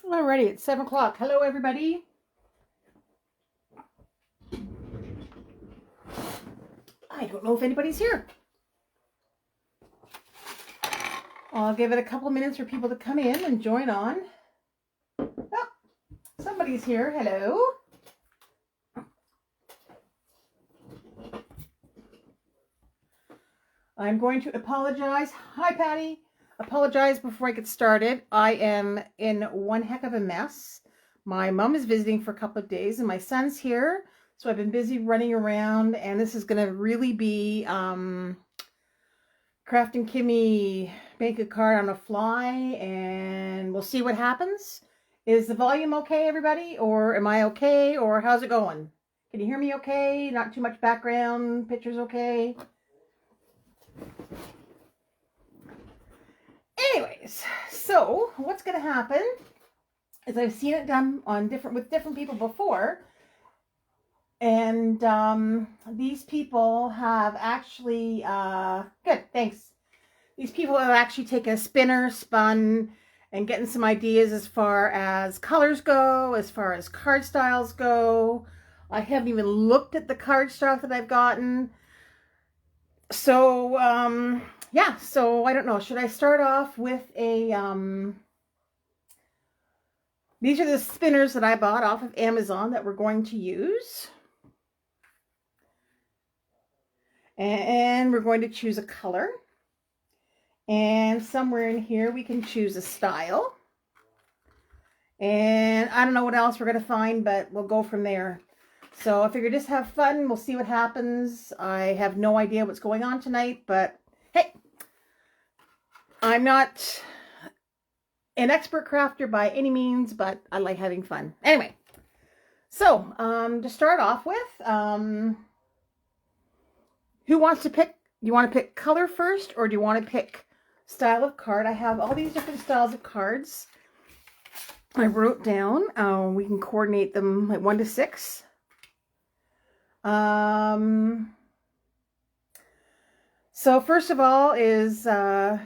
Alrighty, it's 7 o'clock. Hello, everybody. I don't know if anybody's here. I'll give it a couple minutes for people to come in and join on. Oh, somebody's here. Hello. I'm going to apologize. Hi, Patty. Apologize before I get started. I am in one heck of a mess. My mom is visiting for a couple of days and my son's here. So I've been busy running around, and this is going to really be Kraftin Kimmie bank a card on a fly, and we'll see what happens. Is the volume okay, everybody? Or am I okay? Or how's it going? Can you hear me okay? Not too much background? Pictures okay? Anyways, so what's going to happen is I've seen it done on with different people before. And these people have actually, good, thanks. These people have actually taken a spinner, spun, and getting some ideas as far as colors go, as far as card styles go. I haven't even looked at the card stock that I've gotten. So, yeah, so I don't know. Should I start off with a, these are the spinners that I bought off of Amazon that we're going to use. And we're going to choose a color. And somewhere in here we can choose a style. And I don't know what else we're going to find, but we'll go from there. So I figure just have fun. We'll see what happens. I have no idea what's going on tonight, but hey, I'm not an expert crafter by any means, but I like having fun. Anyway, so to start off with, who wants to pick? Do you want to pick color first, or do you want to pick style of card? I have all these different styles of cards. I wrote down. We can coordinate them like 1 to 6. So first of all is I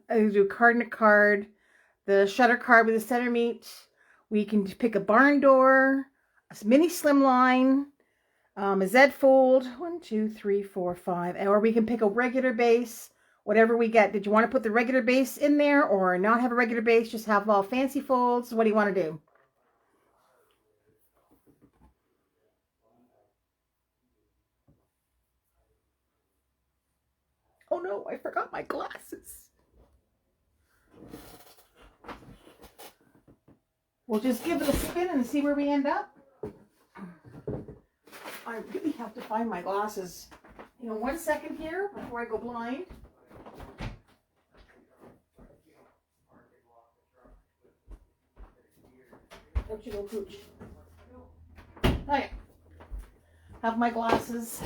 do card in a card, the shutter card with the center meat. We can pick a barn door, a mini slimline, a Z fold, 1, 2, 3, 4, 5, or we can pick a regular base, whatever we get. Did you want to put the regular base in there or not have a regular base, just have all fancy folds? What do you want to do? Oh no, I forgot my glasses. We'll just give it a spin and see where we end up. I really have to find my glasses. You know, 1 second here before I go blind. Don't you go pooch. Okay. Have my glasses.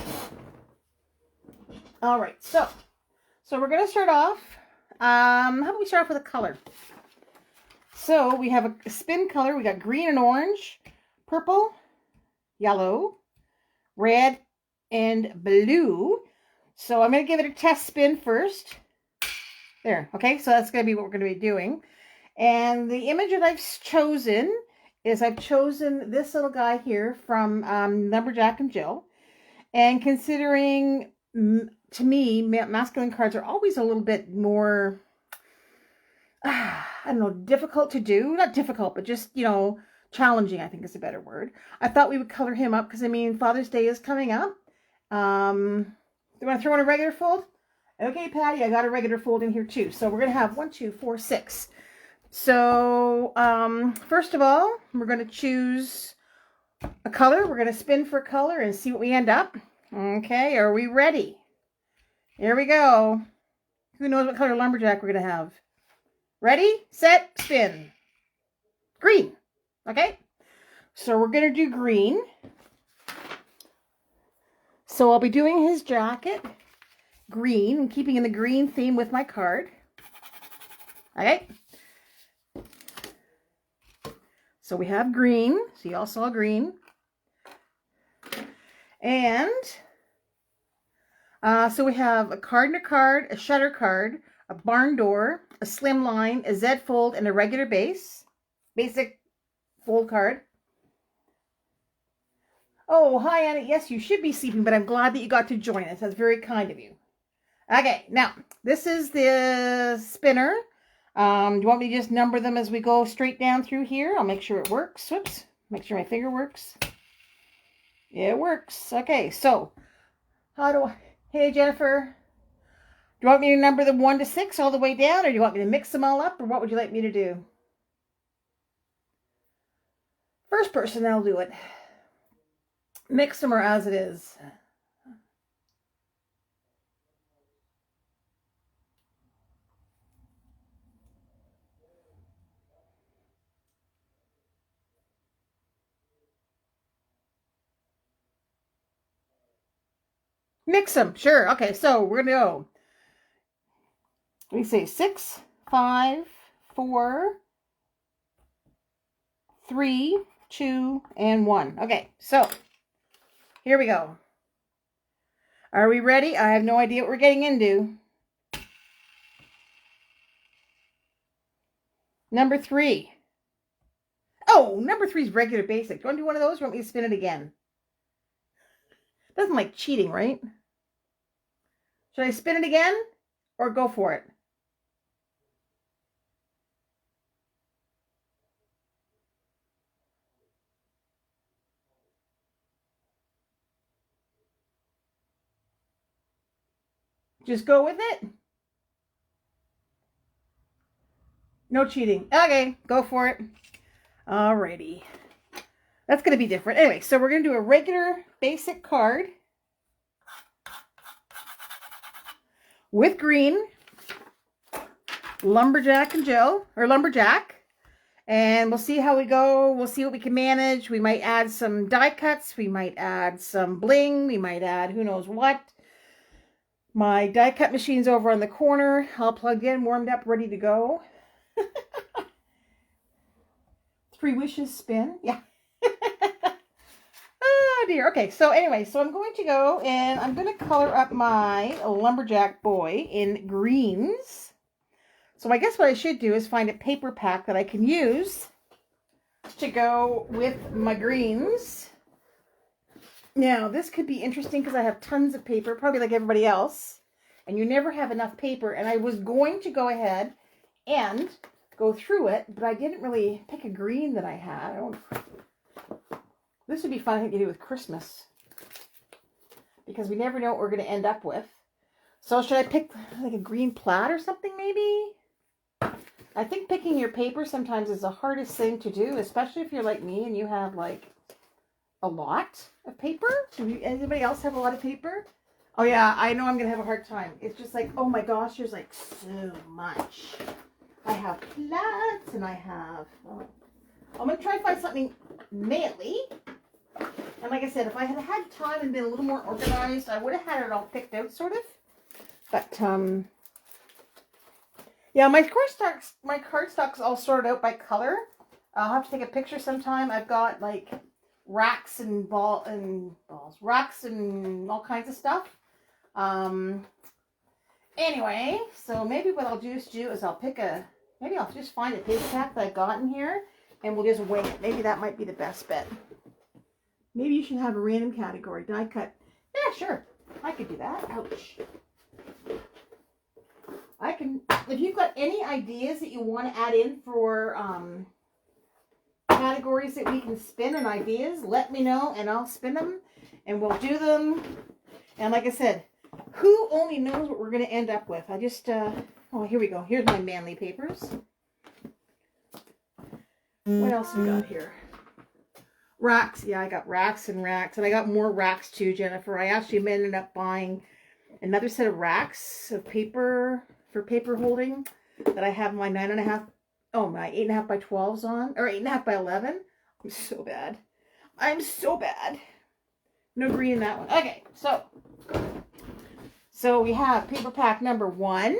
All right, so we're going to start off. How about we start off with a color? So we have a spin color. We got green and orange, purple, yellow, red, and blue. So I'm going to give it a test spin first. There. Okay, so that's going to be what we're going to be doing. And the image that I've chosen is I've chosen this little guy here from Lumberjack and Jill. And considering, to me, masculine cards are always a little bit more, I don't know, difficult to do. Not difficult, but just, you know, challenging, I think is a better word. I thought we would color him up because, I mean, Father's Day is coming up. Do you want to throw in a regular fold? Okay, Patty, I got a regular fold in here too. So we're going to have 1, 2, 4, 6. So first of all, we're going to choose a color. We're going to spin for a color and see what we end up. Okay, are we ready? Here we go. Who knows what color lumberjack we're going to have? Ready, set, spin. Green. Okay, so we're going to do green. So I'll be doing his jacket, green, and keeping in the green theme with my card. Okay. So we have green. So you all saw green. And so we have a card and a card, a shutter card, a barn door, a slim line, a Z fold, and a regular base. basic fold card. Oh, hi, Anna. Yes, you should be sleeping, but I'm glad that you got to join us. That's very kind of you. Okay, now, this is the spinner. Do you want me to just number them as we go straight down through here? I'll make sure it works. Whoops. Make sure my finger works. It works. Okay, so, how do I... Hey, Jennifer. Do you want me to number them 1 to 6 all the way down, or do you want me to mix them all up, or what would you like me to do? First person, I'll do it. Mix them or as it is. Mix them, sure. Okay, so we're gonna go. Let me see, 6, 5, 4, 3, 2, and 1. Okay, so here we go. Are we ready? I have no idea what we're getting into. Number 3. Oh, number 3 is regular basic. Do you want to do one of those, or do you want me to spin it again? Doesn't like cheating, right? Should I spin it again or go for it? Just go with it? No cheating. Okay, go for it. Alrighty. That's going to be different. Anyway, so we're going to do a regular basic card with green, Lumberjack and Joe, or Lumberjack. And we'll see how we go. We'll see what we can manage. We might add some die cuts. We might add some bling. We might add who knows what. My die cut machine's over on the corner. All plugged in, warmed up, ready to go. 3 wishes spin. Yeah. Oh dear. Okay, so anyway, so I'm going to go and I'm going to color up my Lumberjack boy in greens. So I guess what I should do is find a paper pack that I can use to go with my greens. Now, this could be interesting because I have tons of paper, probably like everybody else. And you never have enough paper. And I was going to go ahead and go through it, but I didn't really pick a green that I had. This would be fun, I think, to do with Christmas. Because we never know what we're going to end up with. So should I pick like a green plaid or something maybe? I think picking your paper sometimes is the hardest thing to do, especially if you're like me and you have like a lot of paper. Anybody else have a lot of paper? Oh yeah, I know I'm going to have a hard time. It's just like, oh my gosh, there's like so much. I have plaids and I have... I'm going to try to find something manly. And like I said, if I had had time and been a little more organized, I would have had it all picked out, sort of. But, yeah, my cardstock's all sorted out by color. I'll have to take a picture sometime. I've got, like, racks and racks and all kinds of stuff. Anyway, so maybe what I'll just do is maybe I'll just find a paper pack that I got in here, and we'll just wing it. Maybe that might be the best bet. Maybe you should have a random category. Die cut. Yeah, sure. I could do that. Ouch. I can, if you've got any ideas that you want to add in for categories that we can spin and ideas, let me know and I'll spin them and we'll do them. And like I said, who only knows what we're going to end up with? I just, oh, here we go. Here's my manly papers. What else we got here? Racks. Yeah, I got racks and racks. And I got more racks too, Jennifer. I actually ended up buying another set of racks of paper for paper holding that I have my 9.5, my 8.5 by 12s on, or 8.5 by 11. I'm so bad. I'm so bad. No green in that one. Okay, so we have paper pack number 1.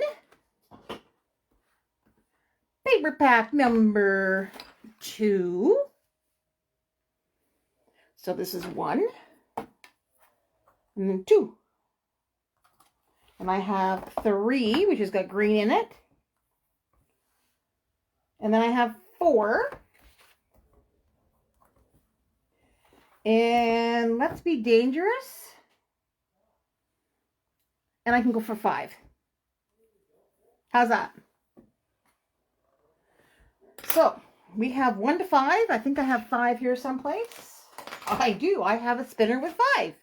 Paper pack number 2. So this is 1. And then 2. And I have 3, which has got green in it. And then I have 4. And let's be dangerous. And I can go for 5. How's that? So we have 1 to 5. I think I have 5 here someplace. I do. I have a spinner with 5.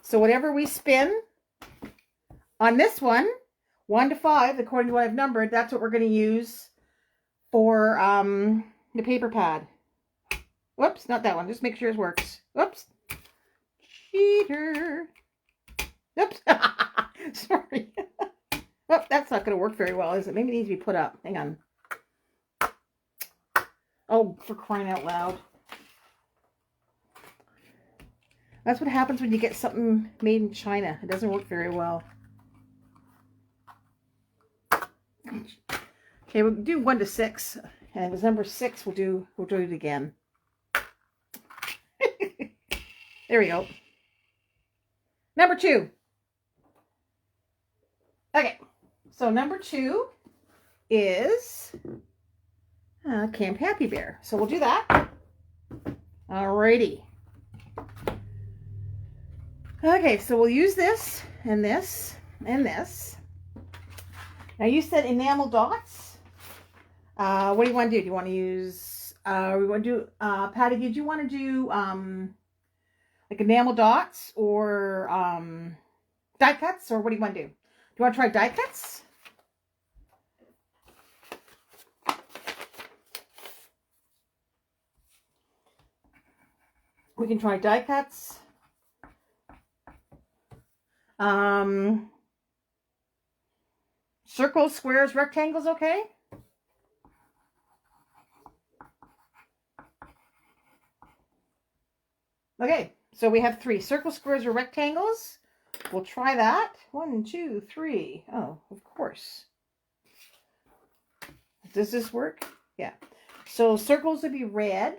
So whatever we spin on this one, 1 to 5, according to what I've numbered, that's what we're going to use for the paper pad. Whoops, not that one. Just make sure it works. Whoops. Cheater. Oops. Sorry. Oh, that's not going to work very well, is it? Maybe it needs to be put up. Hang on. Oh, for crying out loud. That's what happens when you get something made in China. It doesn't work very well. Okay, we'll do 1 to 6. And if it's number 6, we'll do it again. There we go. Number 2. Okay, so number 2 is Camp Happy Bear. So we'll do that. Alrighty. Okay, so we'll use this and this and this. Now you said enamel dots. What do you want to do? Do you want to use, we want to do, Patty, did you want to do like enamel dots or die cuts, or what do you want to do? Do you want to try die cuts? We can try die cuts. Circles, squares, rectangles, okay? Okay, so we have 3 circles, squares, or rectangles. We'll try that. 1, 2, 3. Oh, of course. Does this work? Yeah. So circles would be red.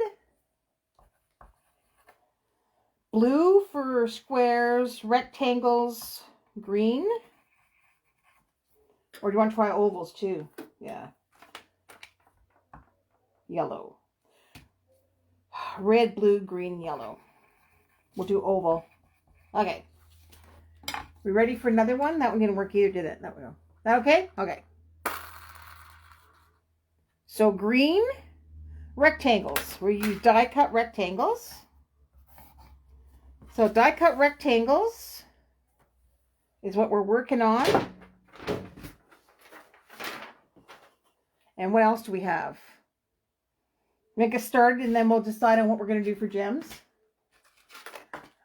Blue for squares, rectangles, green. Or do you want to try ovals too? Yeah. Yellow. Red, blue, green, yellow. We'll do oval. Okay. We ready for another one? That one didn't work either, did it? That one. That okay? Okay. So green rectangles. We use die cut rectangles. So die cut rectangles is what we're working on. And what else do we have? Make us started and then we'll decide on what we're going to do for gems.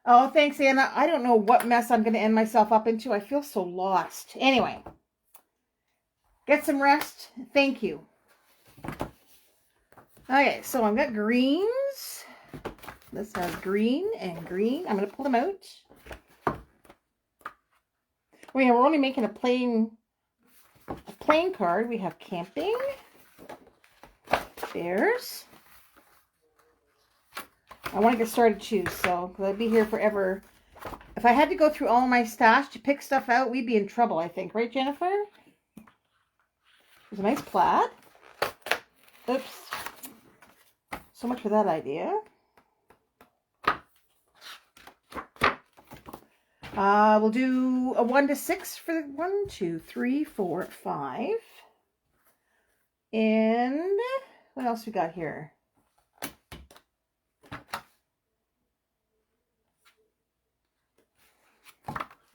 Oh, thanks, Anna. I don't know what mess I'm going to end myself up into. I feel so lost. Anyway, get some rest. Thank you. Okay, so I've got greens. This has green and green. I'm going to pull them out. Well, yeah, we're only making a plain card. We have camping, bears. I want to get started too, so because I'd be here forever. If I had to go through all my stash to pick stuff out, we'd be in trouble, I think. Right, Jennifer? There's a nice plaid. Oops. So much for that idea. We'll do a 1 to 6 for the 1, 2, 3, 4, 5. And what else we got here?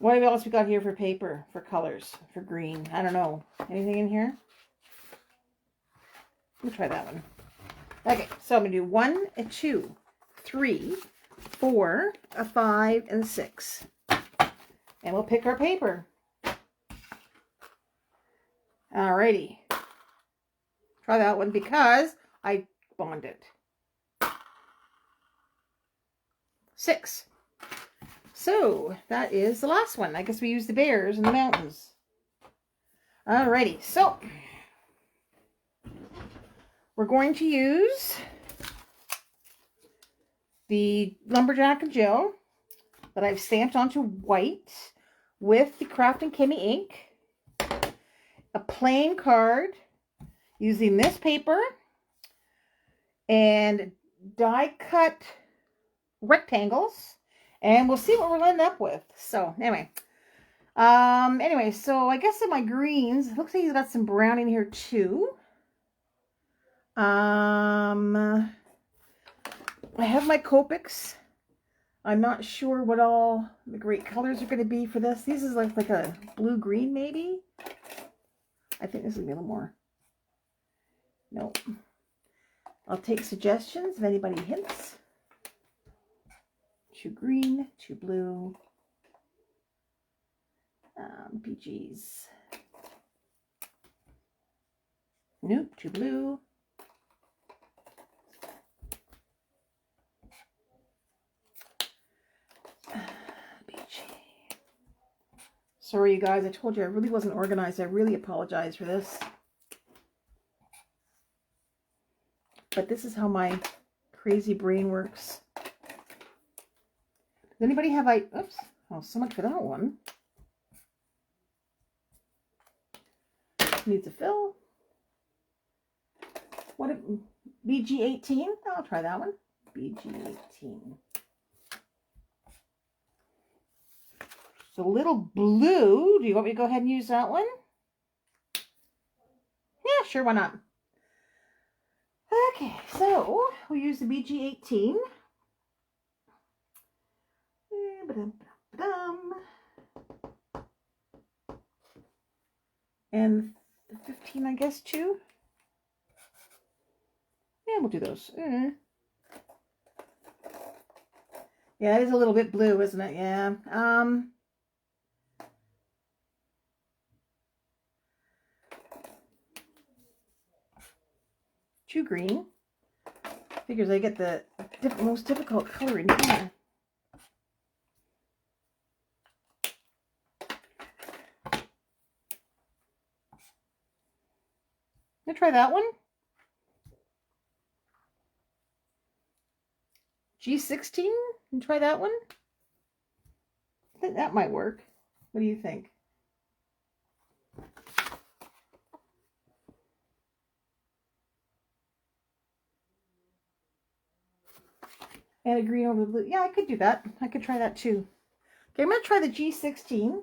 What else we got here for paper, for colors, for green? I don't know. Anything in here? Let me try that one. Okay, so I'm going to do 1, a 2, 3, 4, a 5, and 6. And we'll pick our paper. Alrighty. Try that one because I bonded. 6. So that is the last one. I guess we use the bears in the mountains. Alrighty, so we're going to use the Lumberjack and Jill that I've stamped onto white with the Kraftin Kimmie ink, a plain card using this paper, and die cut rectangles, and we'll see what we'll end up with. So anyway, so I guess in my greens, it looks like he's got some brown in here too. I have my Copics. I'm not sure what all the great colors are going to be for this. This is like a blue-green maybe. I think this will be a little more. Nope. I'll take suggestions if anybody hints. Too green, too blue. PGs. Nope, too blue. Sorry, you guys. I told you I really wasn't organized. I really apologize for this. But this is how my crazy brain works. Does anybody have oops. Oh, so much for that one. Needs a fill. What BG18? I'll try that one. BG18. The little blue. Do you want me to go ahead and use that one? Yeah, sure, why not? Okay, so we'll use the BG18. And the 15, I guess, too. Yeah, we'll do those. Yeah, it is a little bit blue, isn't it? Yeah. Too green. Figures I get the most difficult color in here. I'll try that one. G16. And try that one. I think that might work. What do you think? And a green over the blue. Yeah, I could do that. I could try that too. Okay, I'm going to try the G16.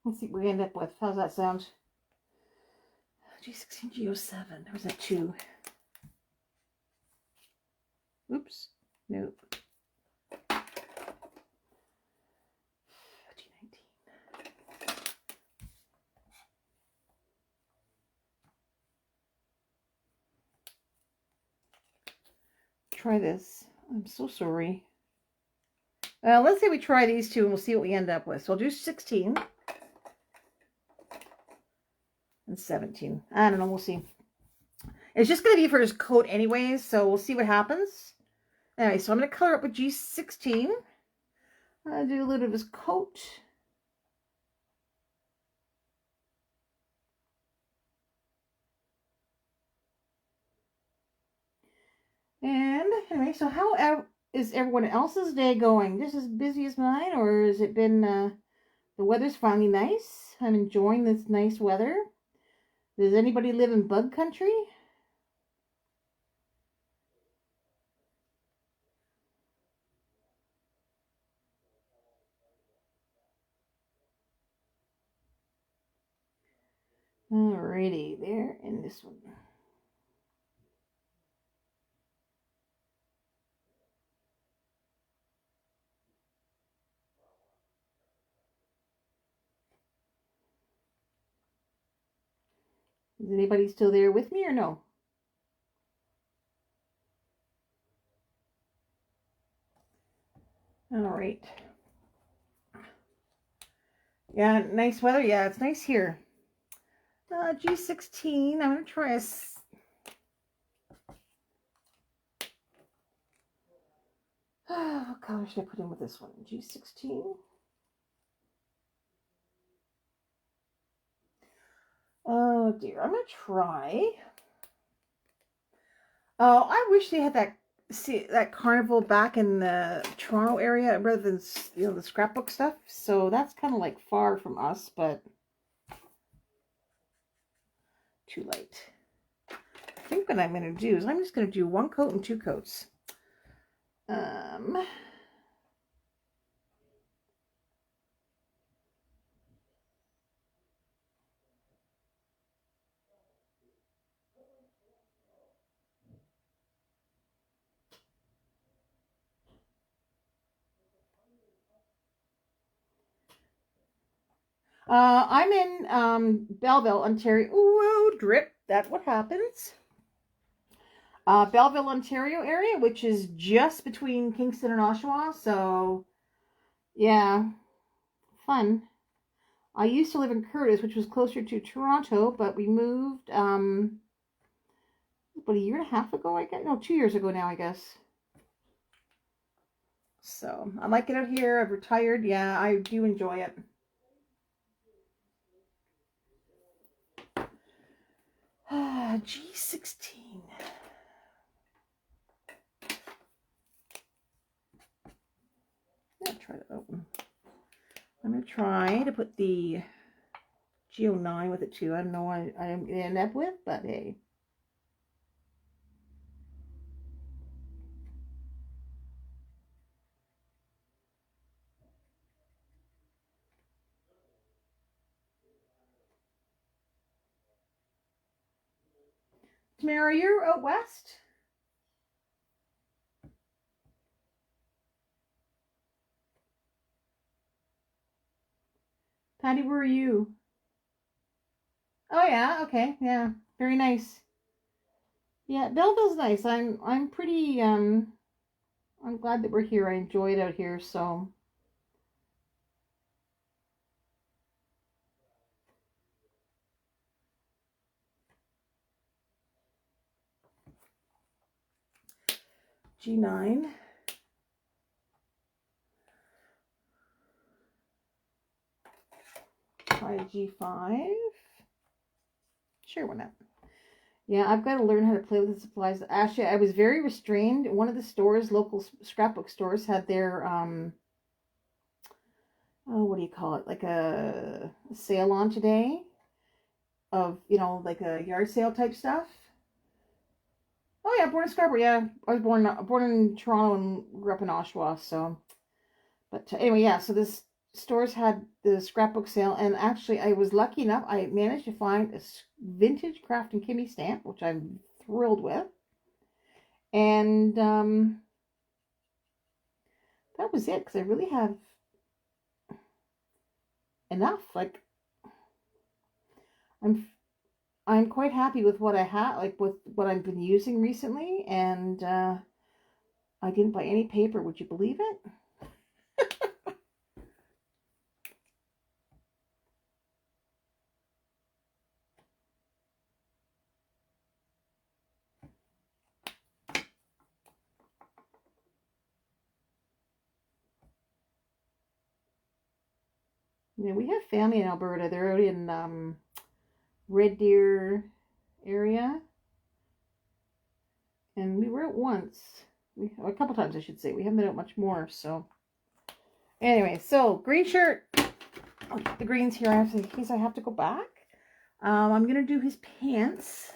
Let's see what we end up with. How's that sound? G16, G07. There's that 2. Oops. Nope. G19. Try this. I'm so sorry. Let's say we try these two and we'll see what we end up with. So I'll do 16 and 17. I don't know. We'll see. It's just going to be for his coat anyways, so we'll see what happens. Anyway, so I'm going to color up with G16. I'll do a little bit of his coat. And anyway, so how is everyone else's day going? Just as busy as mine, or has it been, the weather's finally nice? I'm enjoying this nice weather. Does anybody live in bug country? Alrighty, there, and this one. Is anybody still there with me or no? All right. Yeah, nice weather. Yeah, it's nice here. G16. I'm going to try a... what color should I put in with this one? G16. Oh dear, I'm going to try... Oh, I wish they had that carnival back in the Toronto area rather than, the scrapbook stuff. So that's kind of like far from us, but too late. think what I'm going to do is I'm just going to do 1 coat and 2 coats. I'm in Belleville, Ontario. Ooh, drip. That's what happens. Belleville, Ontario area, which is just between Kingston and Oshawa. So, yeah, fun. I used to live in Curtis, which was closer to Toronto, but we moved about a year and a half ago, I guess. No, 2 years ago now, I guess. So, I like it out here. I've retired. Yeah, I do enjoy it. G16. I'll try that open. I'm going to try to put the G09 with it too. I don't know what I'm going to end up with, but hey. Tamara, you're out west? Patty, where are you? Oh yeah, okay, yeah, very nice. Yeah, Belleville's nice. I'm pretty I'm glad that we're here. I enjoy it out here. So G9. Try G5. Sure, why not? Yeah, I've got to learn how to play with the supplies. Actually, I was very restrained. One of the stores, local scrapbook stores, had their oh, what do you call it? Like a sale on today of, like a yard sale type stuff. Oh yeah, born in Scarborough. Yeah, I was born in Toronto and grew up in Oshawa. So, but anyway, yeah. So this stores had the scrapbook sale, and actually, I was lucky enough. I managed to find a vintage Kraftin Kimmie stamp, which I'm thrilled with, and that was it. Because I really have enough. Like, I'm I'm quite happy with what I have, like with what I've been using recently, and I didn't buy any paper. Would you believe it? Yeah, we have family in Alberta. They're out in Red Deer area, and we were out once. A couple times, I should say. We haven't been out much more. So anyway, so green shirt. I'll get the greens here in case I have to go back. I'm gonna do his pants.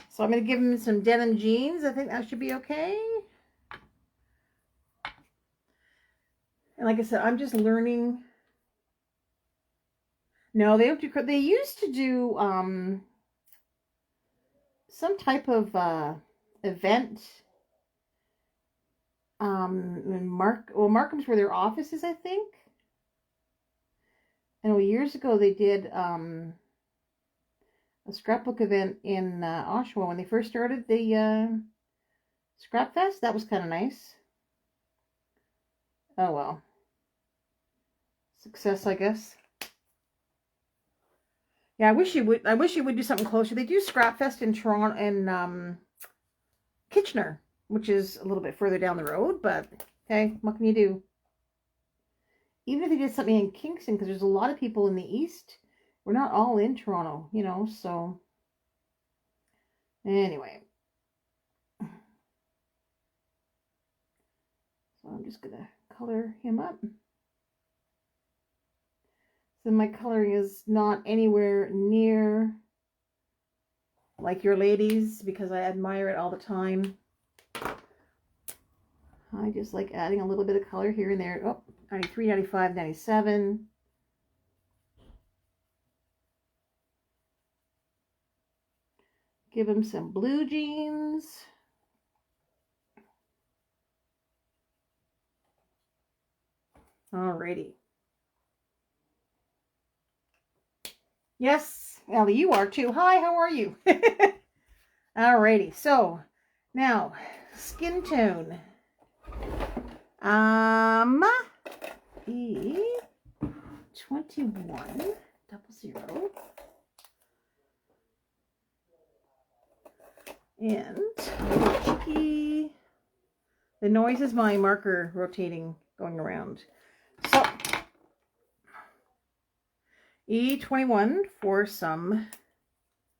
So I'm gonna give him some denim jeans. I think that should be okay. And like I said, I'm just learning. No, they don't do. They used to do some type of event. Markham's were their offices, I think. I know years ago they did a scrapbook event in Oshawa when they first started the Scrap Fest. That was kind of nice. Oh well, success, I guess. Yeah, I wish you would. I wish you would do something closer. They do Scrap Fest in Toronto and Kitchener, which is a little bit further down the road. But hey, what can you do? Even if they did something in Kingston, because there's a lot of people in the east, we're not all in Toronto, so anyway. So I'm just gonna color him up. So my coloring is not anywhere near like your ladies, because I admire it all the time. I just like adding a little bit of color here and there. Oh, 93, 95, 97. Give him some blue jeans. Alrighty. Yes, Ellie, you are too. Hi, how are you? Alrighty, so now skin tone. E21 00. And cheeky. The noise is my marker rotating, going around. So E21 for some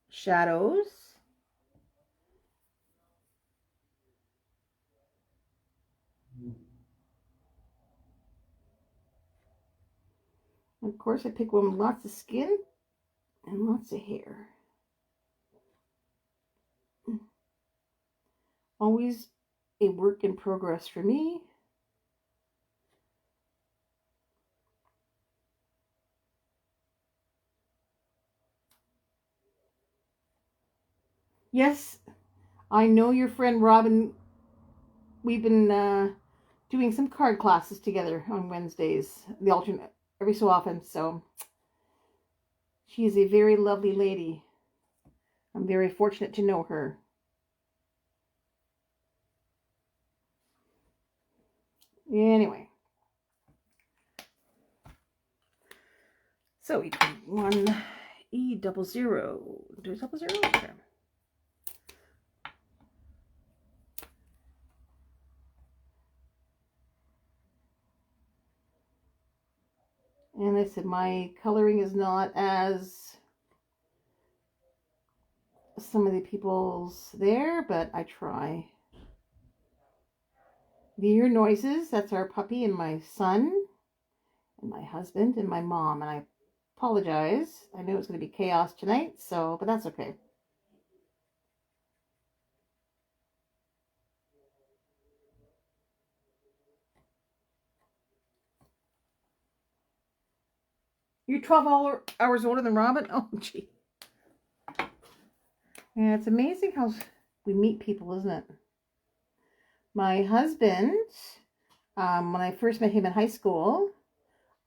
shadows. Of course, I pick one with lots of skin and lots of hair. Always a work in progress for me. Yes, I know your friend Robin. We've been doing some card classes together on Wednesdays, the alternate, every so often. So she is a very lovely lady. I'm very fortunate to know her. Anyway. So E21, E00. Do a 00? Okay. And I said my coloring is not as some of the people's there, but I try. Do you hear noises? That's our puppy and my son and my husband and my mom. And I apologize. I knew it was going to be chaos tonight, so, but that's okay. You're 12 hours older than Robin? Oh, gee. Yeah, it's amazing how we meet people, isn't it? My husband, when I first met him in high school,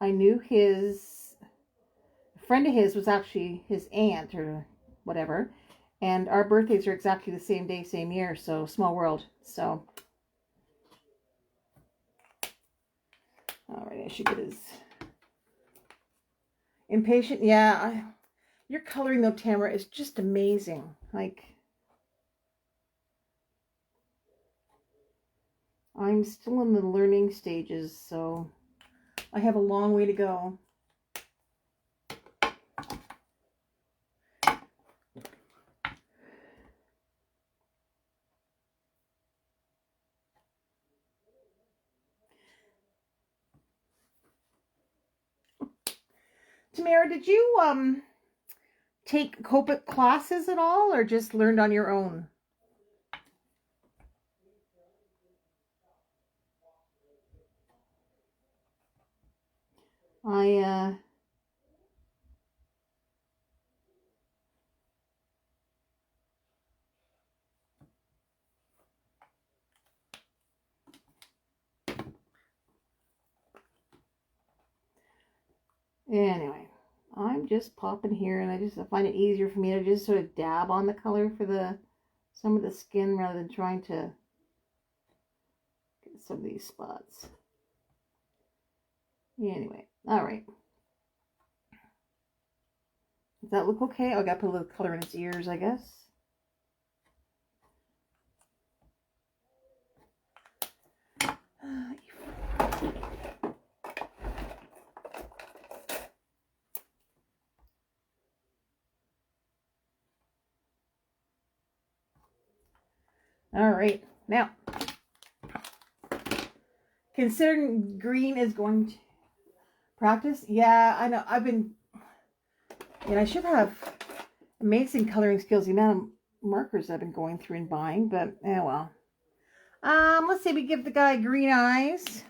I knew a friend of his was actually his aunt or whatever. And our birthdays are exactly the same day, same year. So, small world. So, all right, I should get his... Impatient, yeah. Your coloring though, Tamara, is just amazing. Like, I'm still in the learning stages, so I have a long way to go. Tamara, did you take Copic classes at all, or just learned on your own? Anyway, I'm just popping here, and I find it easier for me to just sort of dab on the color for some of the skin rather than trying to get some of these spots. Anyway, all right. Does that look okay? I gotta put a little color in its ears, I guess. All right, now, considering green is going to practice, yeah, I know, and I should have amazing coloring skills. The amount of markers I've been going through and buying, but well. Let's say we give the guy green eyes.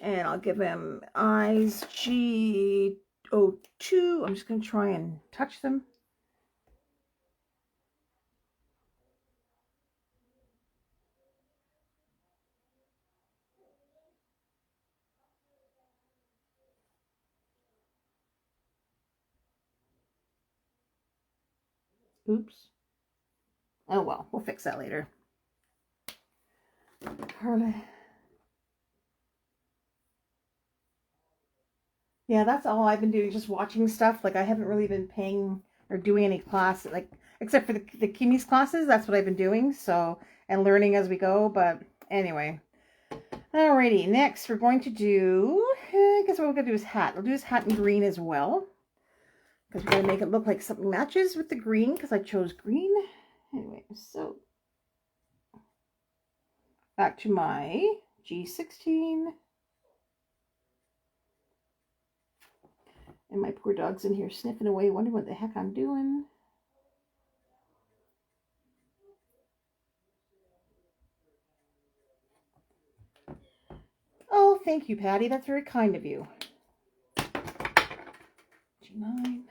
And I'll give him eyes G02. I'm just going to try and touch them. Oops. Oh well, we'll fix that later. Carla. Yeah, that's all I've been doing, just watching stuff. Like, I haven't really been paying or doing any class, like, except for the Kimmie's classes. That's what I've been doing, so, and learning as we go. But anyway, alrighty, next we're going to do, I guess what we're going to do is hat. I'll do his hat in green as well, because we're going to make it look like something matches with the green, because I chose green. Anyway, so back to my G16. And my poor dog's in here sniffing away, wondering what the heck I'm doing. Oh, thank you, Patty. That's very kind of you. G9.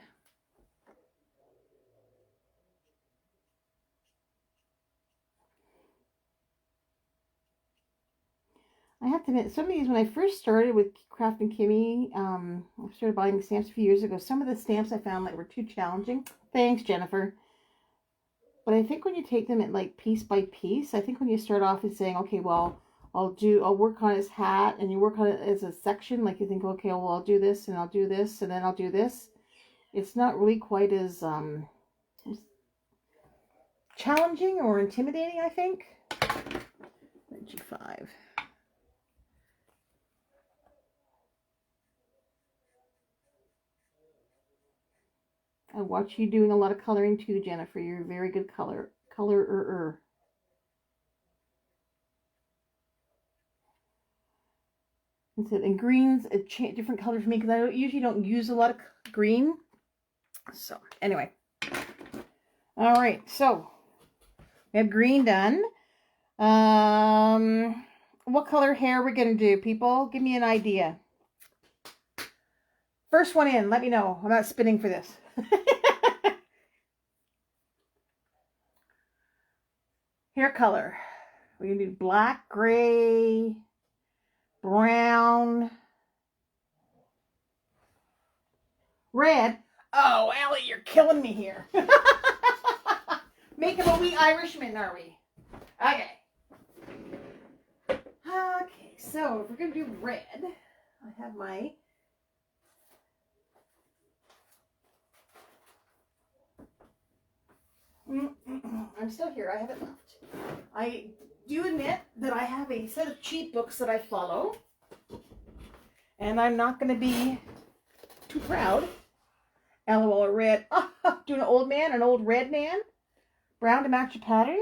I have to admit, some of these, when I first started with Kraftin Kimmie, I started buying stamps a few years ago. Some of the stamps I found like were too challenging. Thanks, Jennifer. But I think when you take them at like piece by piece, I think when you start off and saying, okay, well, I'll work on his hat, and you work on it as a section, like you think, okay, well, I'll do this, and I'll do this, and then I'll do this. It's not really quite as challenging or intimidating, I think. G5. I watch you doing a lot of coloring too, Jennifer. You're a very good colorer. And green's a different color for me, because I usually don't use a lot of green. So anyway, all right. So we have green done. What color hair are we gonna do, people? Give me an idea. First one in. Let me know. I'm not spinning for this. Hair color. We're going to do black, gray, brown, red. Oh, Allie, you're killing me here. Make him a wee Irishman, are we? Okay. Okay, so if we're going to do red, I have my... I'm still here. I haven't left. I do admit that I have a set of cheat books that I follow, and I'm not going to be too proud. LOL, red. Do an old man, an old red man. Brown to match the pattern.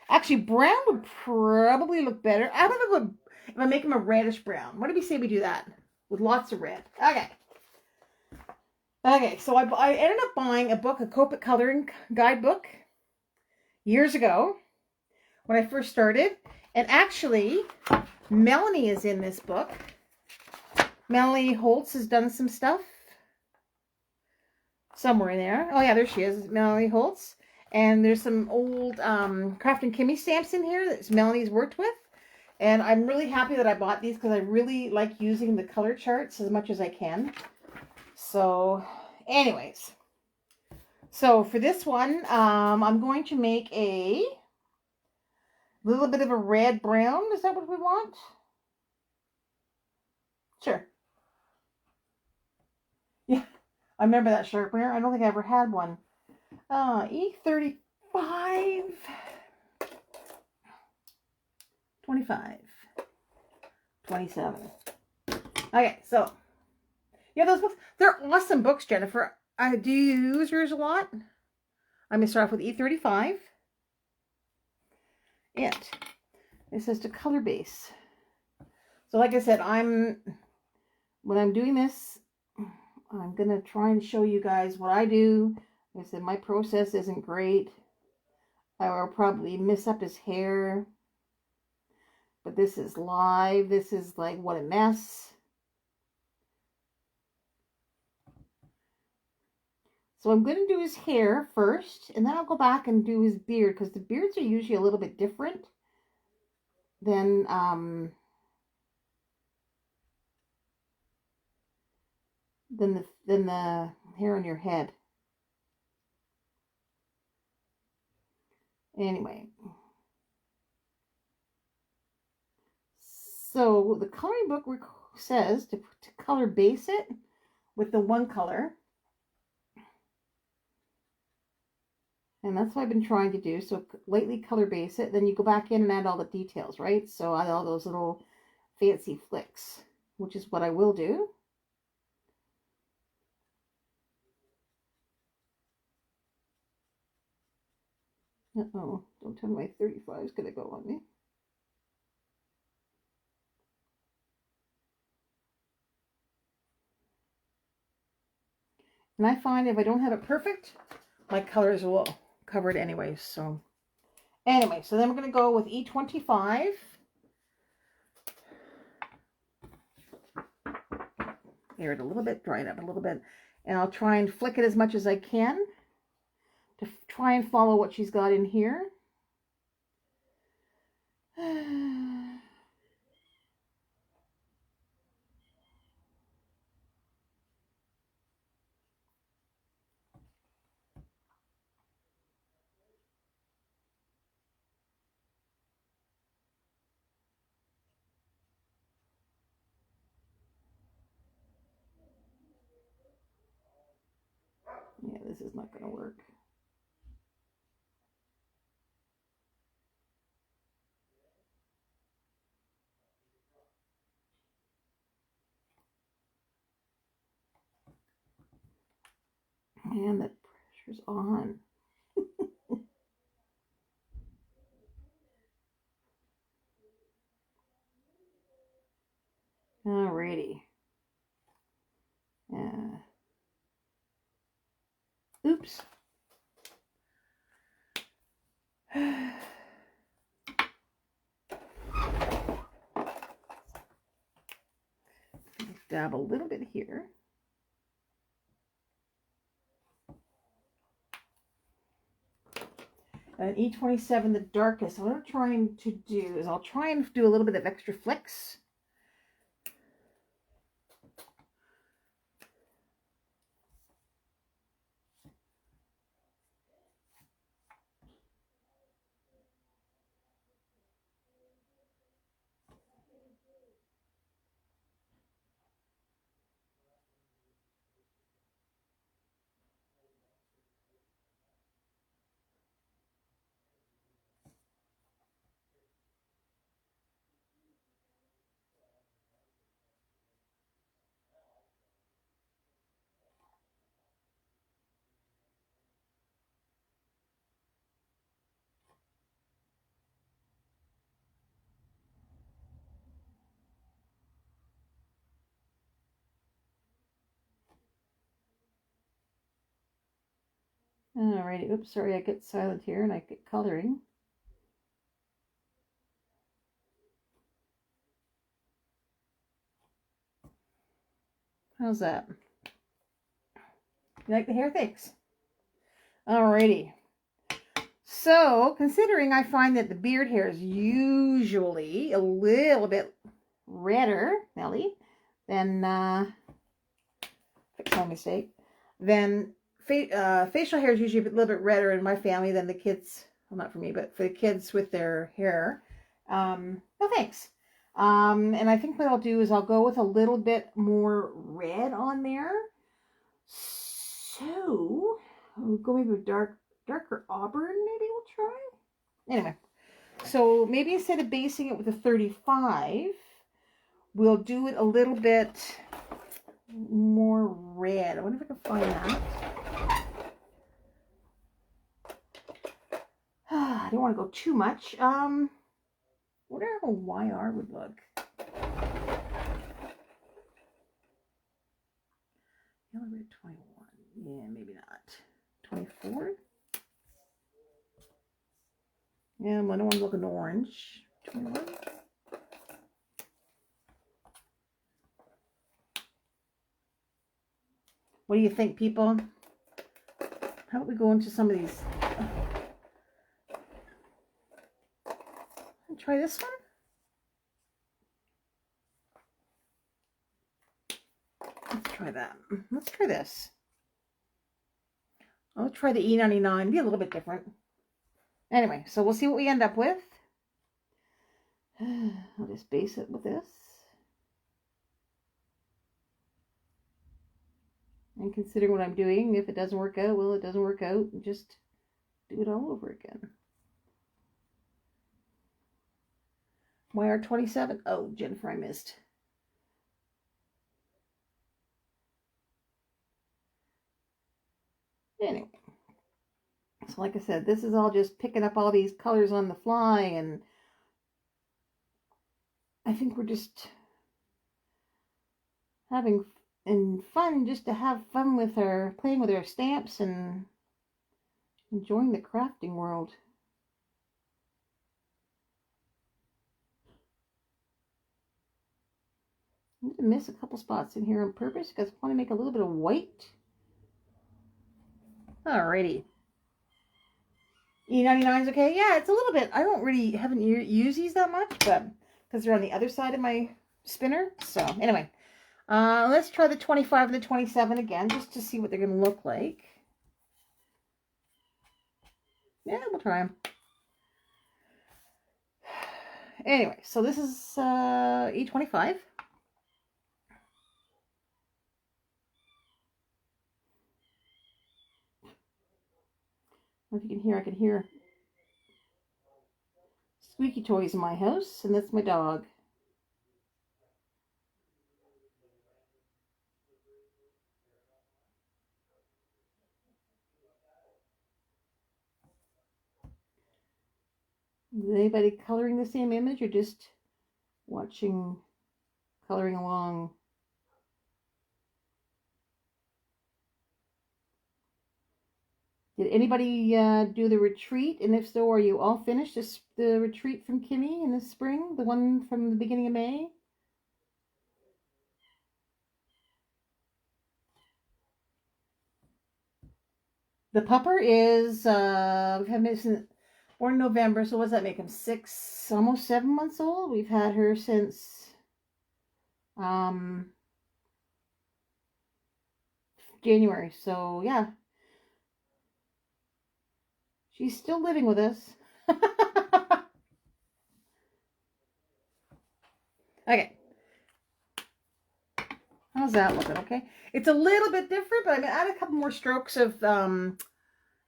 Actually, brown would probably look better. I don't know if I make him a reddish brown. What do we say we do that? With lots of red. Okay. Okay, so I ended up buying a book, a Copic coloring guidebook, years ago when I first started. And actually, Melanie is in this book. Melanie Holtz has done some stuff. Somewhere in there. Oh yeah, there she is, Melanie Holtz. And there's some old Kraftin Kimmie stamps in here that Melanie's worked with. And I'm really happy that I bought these, because I really like using the color charts as much as I can. So, anyways, so for this one, I'm going to make a little bit of a red brown. Is that what we want? Sure. Yeah, I remember that sharpener. I don't think I ever had one. E35, 25, 27. Okay, so... yeah, those books, they're awesome books, Jennifer. Do you use yours a lot? I'm going to start off with E35. And it says to color base. So like I said, when I'm doing this, I'm going to try and show you guys what I do. Like I said, my process isn't great. I will probably mess up his hair. But this is live. This is like, what a mess. So I'm going to do his hair first, and then I'll go back and do his beard, because the beards are usually a little bit different than the hair on your head. Anyway, so the coloring book says to color base it with the one color. And that's what I've been trying to do. So lightly color base it. Then you go back in and add all the details, right? So add all those little fancy flicks, which is what I will do. Uh-oh, don't tell me my 35 is going to go on me. And I find if I don't have it perfect, my colors will cover it anyway. So anyway, so then we're going to go with E25. Air it a little bit, dry it up a little bit. And I'll try and flick it as much as I can to try and follow what she's got in here. Yeah, this is not going to work. Man, the pressure's on. Alrighty. Oops. Dab a little bit here. And E27, the darkest. What I'm trying to do is I'll try and do a little bit of extra flicks. Alrighty, oops, sorry, I get silent here and I get coloring. How's that? You like the hair? Thanks. Alrighty. So, considering I find that the beard hair is usually a little bit redder, Nelly, than, fix my mistake, then facial hair is usually a little bit redder in my family than the kids, well, not for me, but for the kids with their hair. No thanks. And I think what I'll do is I'll go with a little bit more red on there. So, I'll go maybe with darker auburn, maybe we'll try. Anyway, so maybe instead of basing it with a 35, we'll do it a little bit more red. I wonder if I can find that. I don't want to go too much. I wonder how a YR would look. Yellow, red, 21. Yeah, maybe not. 24. Yeah, I don't want to look at orange. 21. What do you think, people? How about we go into some of these? Try this one. Let's try that. Let's try this. I'll try the E99. Be a little bit different. Anyway, so we'll see what we end up with. I'll just base it with this. And consider what I'm doing. If it doesn't work out, well, it doesn't work out. Just do it all over again. YR27. Oh, Jennifer, I missed. Anyway. So like I said, this is all just picking up all these colors on the fly, and I think we're just having fun just to have fun with playing with our stamps and enjoying the crafting world. I'm going to miss a couple spots in here on purpose because I want to make a little bit of white. Alrighty. E99 is okay. Yeah, it's a little bit. I haven't used these that much, but because they're on the other side of my spinner. So anyway, let's try the 25 and the 27 again, just to see what they're going to look like. Yeah, we'll try them. Anyway, so this is E25. If you can hear, I can hear squeaky toys in my house, and that's my dog. Is anybody coloring the same image or just watching, coloring along? Did anybody do the retreat? And if so, are you all finished the retreat from Kimmie in the spring? The one from the beginning of May? The pupper is, we've had him since, born in November, so what does that make him? 6, almost 7 months old? We've had her since January, so yeah. She's still living with us. Okay. How's that looking? Okay. It's a little bit different, but I'm going to add a couple more strokes of the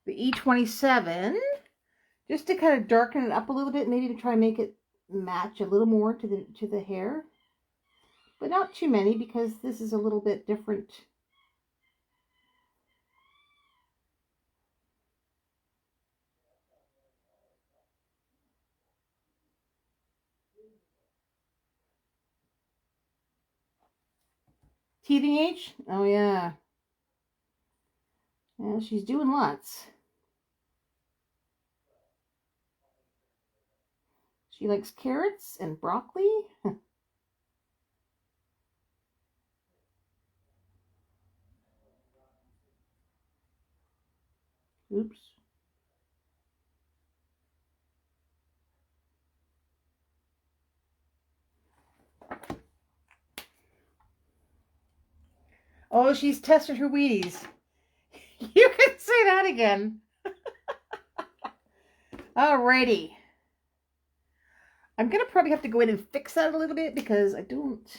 E27 just to kind of darken it up a little bit, maybe to try and make it match a little more to the hair. But not too many because this is a little bit different. Teething age? Oh, yeah. Yeah, she's doing lots. She likes carrots and broccoli. Oops. Oh, she's tested her Wheaties. You can say that again. Alrighty. I'm going to probably have to go in and fix that a little bit because I don't...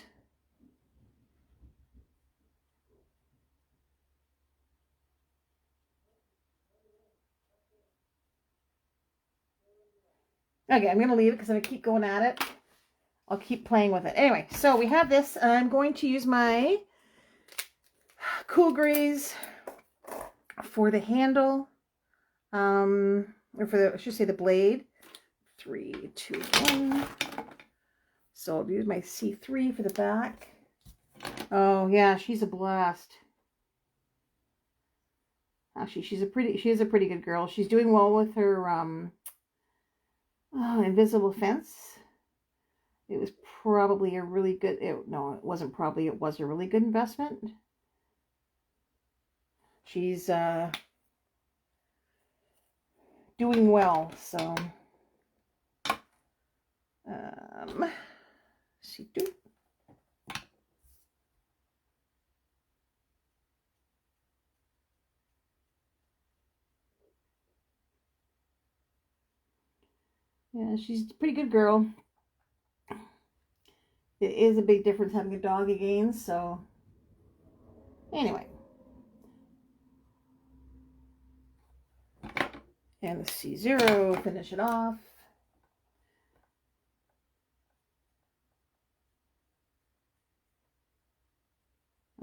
Okay, I'm going to leave it because I'm going to keep going at it. I'll keep playing with it. Anyway, so we have this. I'm going to use my Cool Grays for the handle, or for the, I should say the blade. 3, 2, 1. So I'll use my C3 for the back. Oh yeah, she's a blast. Actually, she is a pretty good girl. She's doing well with her invisible fence. It was probably a really good, no, it wasn't probably, it was a really good investment. She's doing well, so see do. Yeah, she's a pretty good girl. It is a big difference having a dog again, so anyway. And the C0, finish it off.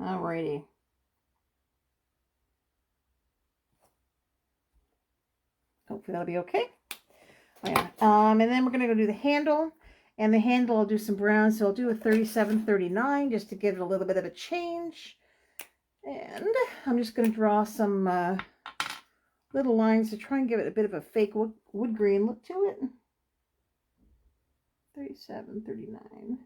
Alrighty. Hopefully that'll be okay. Oh, yeah. And then we're going to go do the handle. And the handle, I'll do some brown. So I'll do a 37-39 just to give it a little bit of a change. And I'm just going to draw some little lines to try and give it a bit of a fake wood green look to it. 37-39.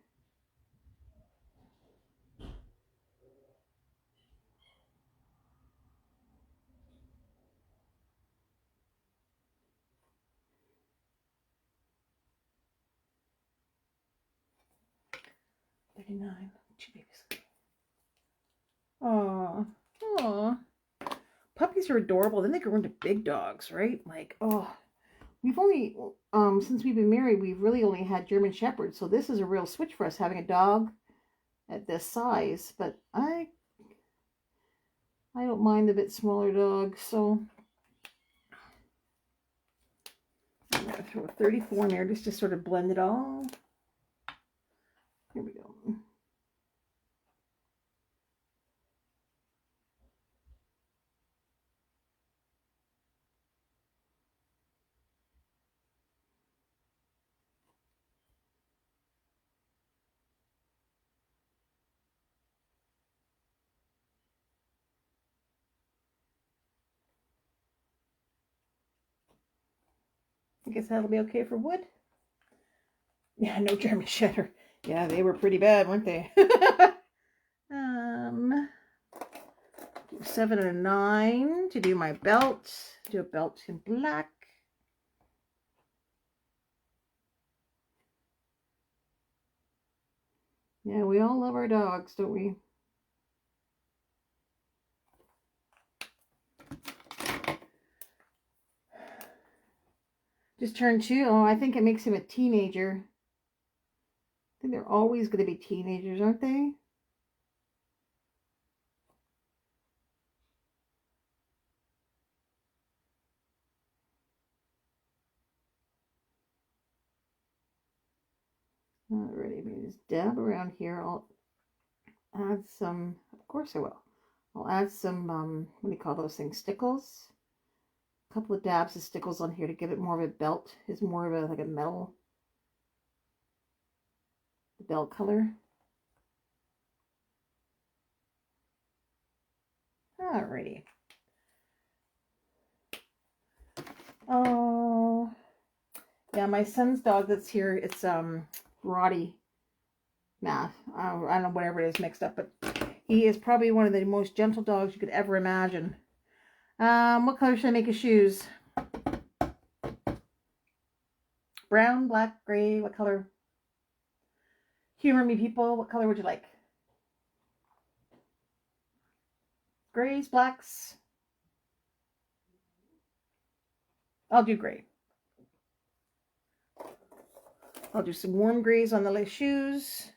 Two babies. Aw. Puppies are adorable. Then they grow into big dogs, right? Like, oh. We've only, since we've been married, we've really only had German Shepherds. So this is a real switch for us, having a dog at this size. But I don't mind a bit smaller dogs, so I'm going to throw a 34 in there just to sort of blend it all. Here we go. I guess that'll be okay for wood. Yeah, no German Shepherd. Yeah, they were pretty bad, weren't they? 7 and a 9 to do my belt. Do a belt in black. Yeah, we all love our dogs, don't we? Just turned 2. Oh, I think it makes him a teenager. I think they're always going to be teenagers, aren't they? Alrighty, maybe just dab around here. I'll add some, of course I will. I'll add some, what do you call those things? Stickles. A couple of dabs of stickles on here to give it more of a belt. It's more of a, like a metal belt color. Alrighty. Oh, yeah, my son's dog that's here, it's Roddy. Nah, I don't know, whatever it is mixed up, but he is probably one of the most gentle dogs you could ever imagine. What color should I make his shoes? Brown, black, gray, what color? Humor me, people. What color would you like? Grays, blacks? I'll do gray. I'll do some warm grays on the shoes.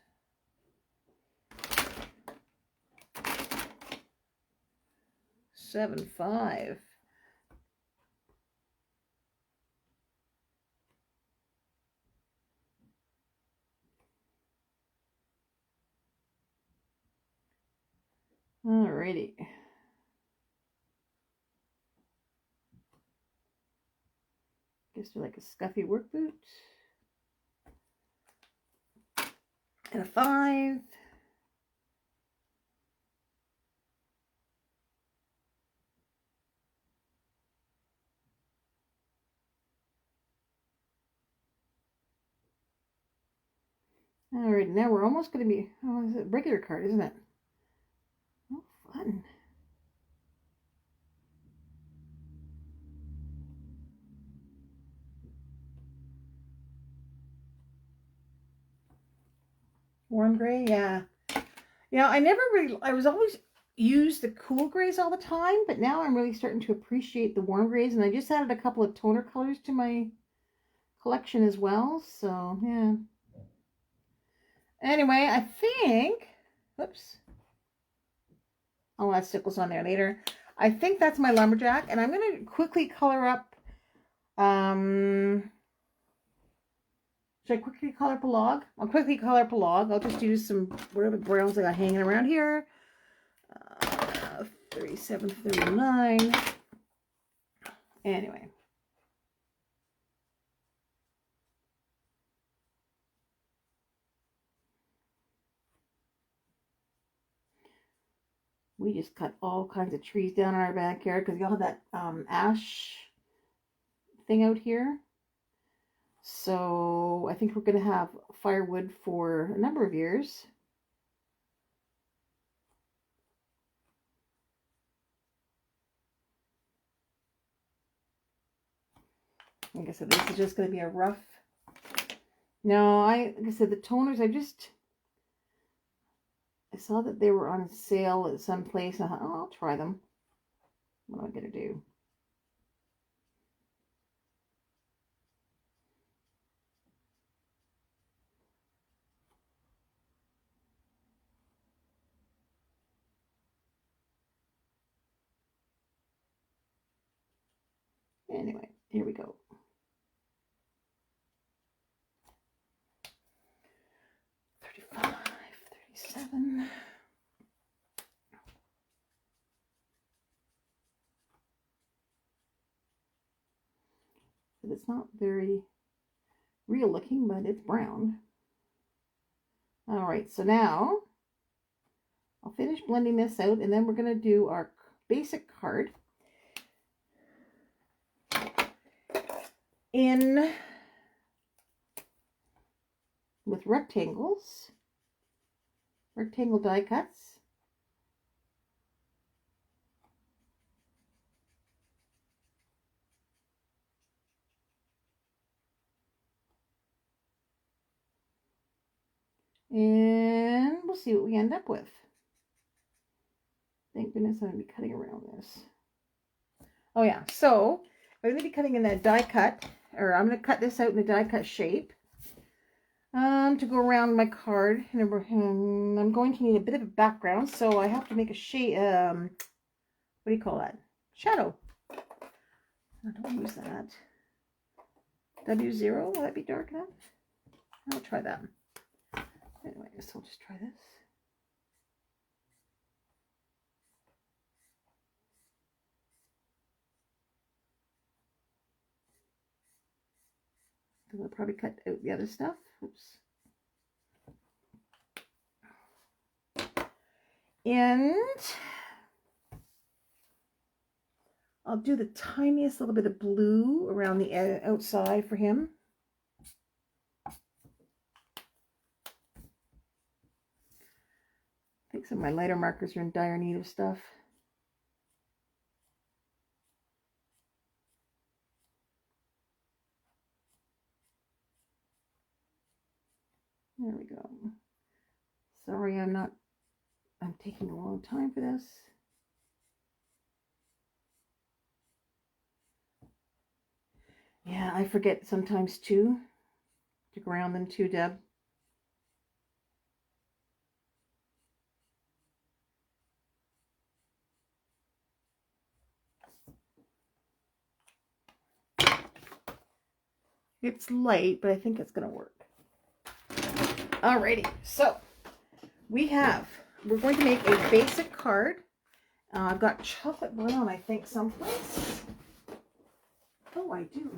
Seven, 5. Alrighty. Guess do like a scuffy work boot. And a 5. All right, now we're almost going to be, oh, is it regular card, isn't it? Oh, fun. Warm gray, yeah. Yeah, I was always use the cool grays all the time, but now I'm really starting to appreciate the warm grays, and I just added a couple of toner colors to my collection as well, so yeah. Anyway, I think, whoops, I'll add stickles on there later. I think that's my lumberjack, and I'm going to quickly color up, should I quickly color up a log? I'll quickly color up a log. I'll just use some whatever browns I got hanging around here. 37, 39. Anyway. We just cut all kinds of trees down in our backyard because we all have that ash thing out here. So I think we're going to have firewood for a number of years. Like I said, this is just going to be a rough. No, like I said, the toners, I saw that they were on sale at some place. I thought, oh, I'll try them. What am I going to do? Anyway, here we go. 35, 37. It's not very real looking, but it's brown. All right, so now I'll finish blending this out, and then we're going to do our basic card in with rectangle die cuts. And we'll see what we end up with. Thank goodness I'm going to be cutting around this. Oh yeah, so I'm going to be cutting in that die cut, or I'm going to cut this out in a die cut shape to go around my card. And I'm going to need a bit of a background, so I have to make a shade, what do you call that? Shadow. I don't use that. W0, will that be dark enough? I'll try that. Anyway, so I'll just try this. I'll probably cut out the other stuff. Oops. And I'll do the tiniest little bit of blue around the outside for him. I think some of my lighter markers are in dire need of stuff. There we go. Sorry, I'm taking a long time for this. Yeah, I forget sometimes too to ground them too, Deb. It's light, but I think it's going to work. Alrighty, so we're going to make a basic card. I've got chocolate brown, I think, someplace. Oh, I do.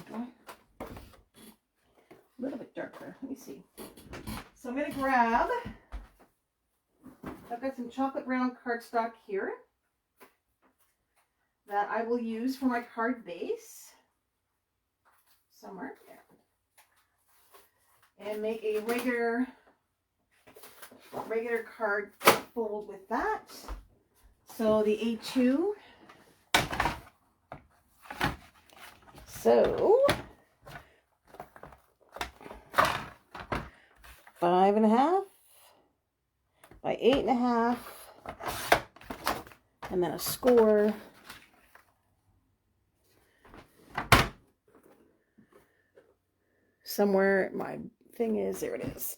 A little bit darker. Let me see. So I'm going to grab, I've got some chocolate brown cardstock here that I will use for my card base. Somewhere there. And make a regular regular card fold with that. So the A2. So 5.5 by 8.5, and then a score. Somewhere my thing is, there it is.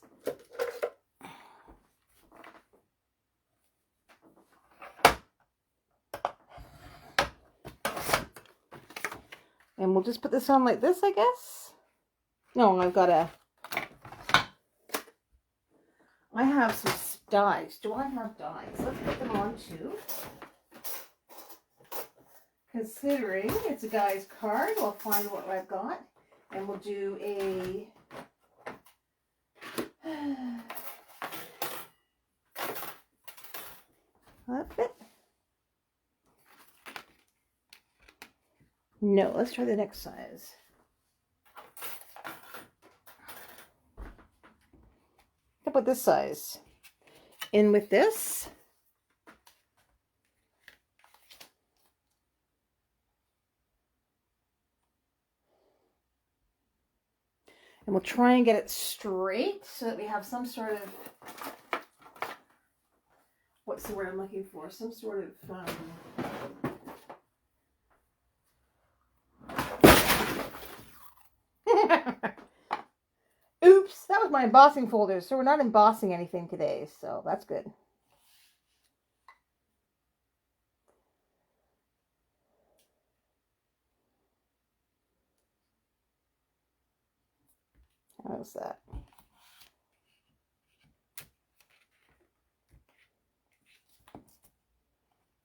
And we'll just put this on like this, I guess. No, I have some dies. Do I have dies? Let's put them on too. Considering it's a guy's card, we'll find what I've got. And we'll do a that fit? No, let's try the next size. How about this size? In with this. And we'll try and get it straight so that we have some sort of, what's the word I'm looking for? Some sort of, oops, that was my embossing folder. So we're not embossing anything today, so that's good. How's that?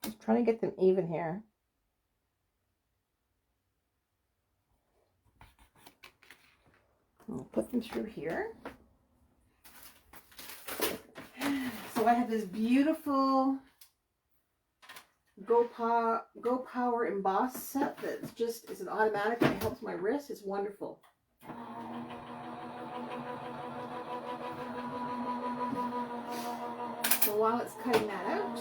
Just trying to get them even here. I'll put them through here. So I have this beautiful Go Power emboss set that's just, it's an automatic and it helps my wrist. It's wonderful. So while it's cutting that out,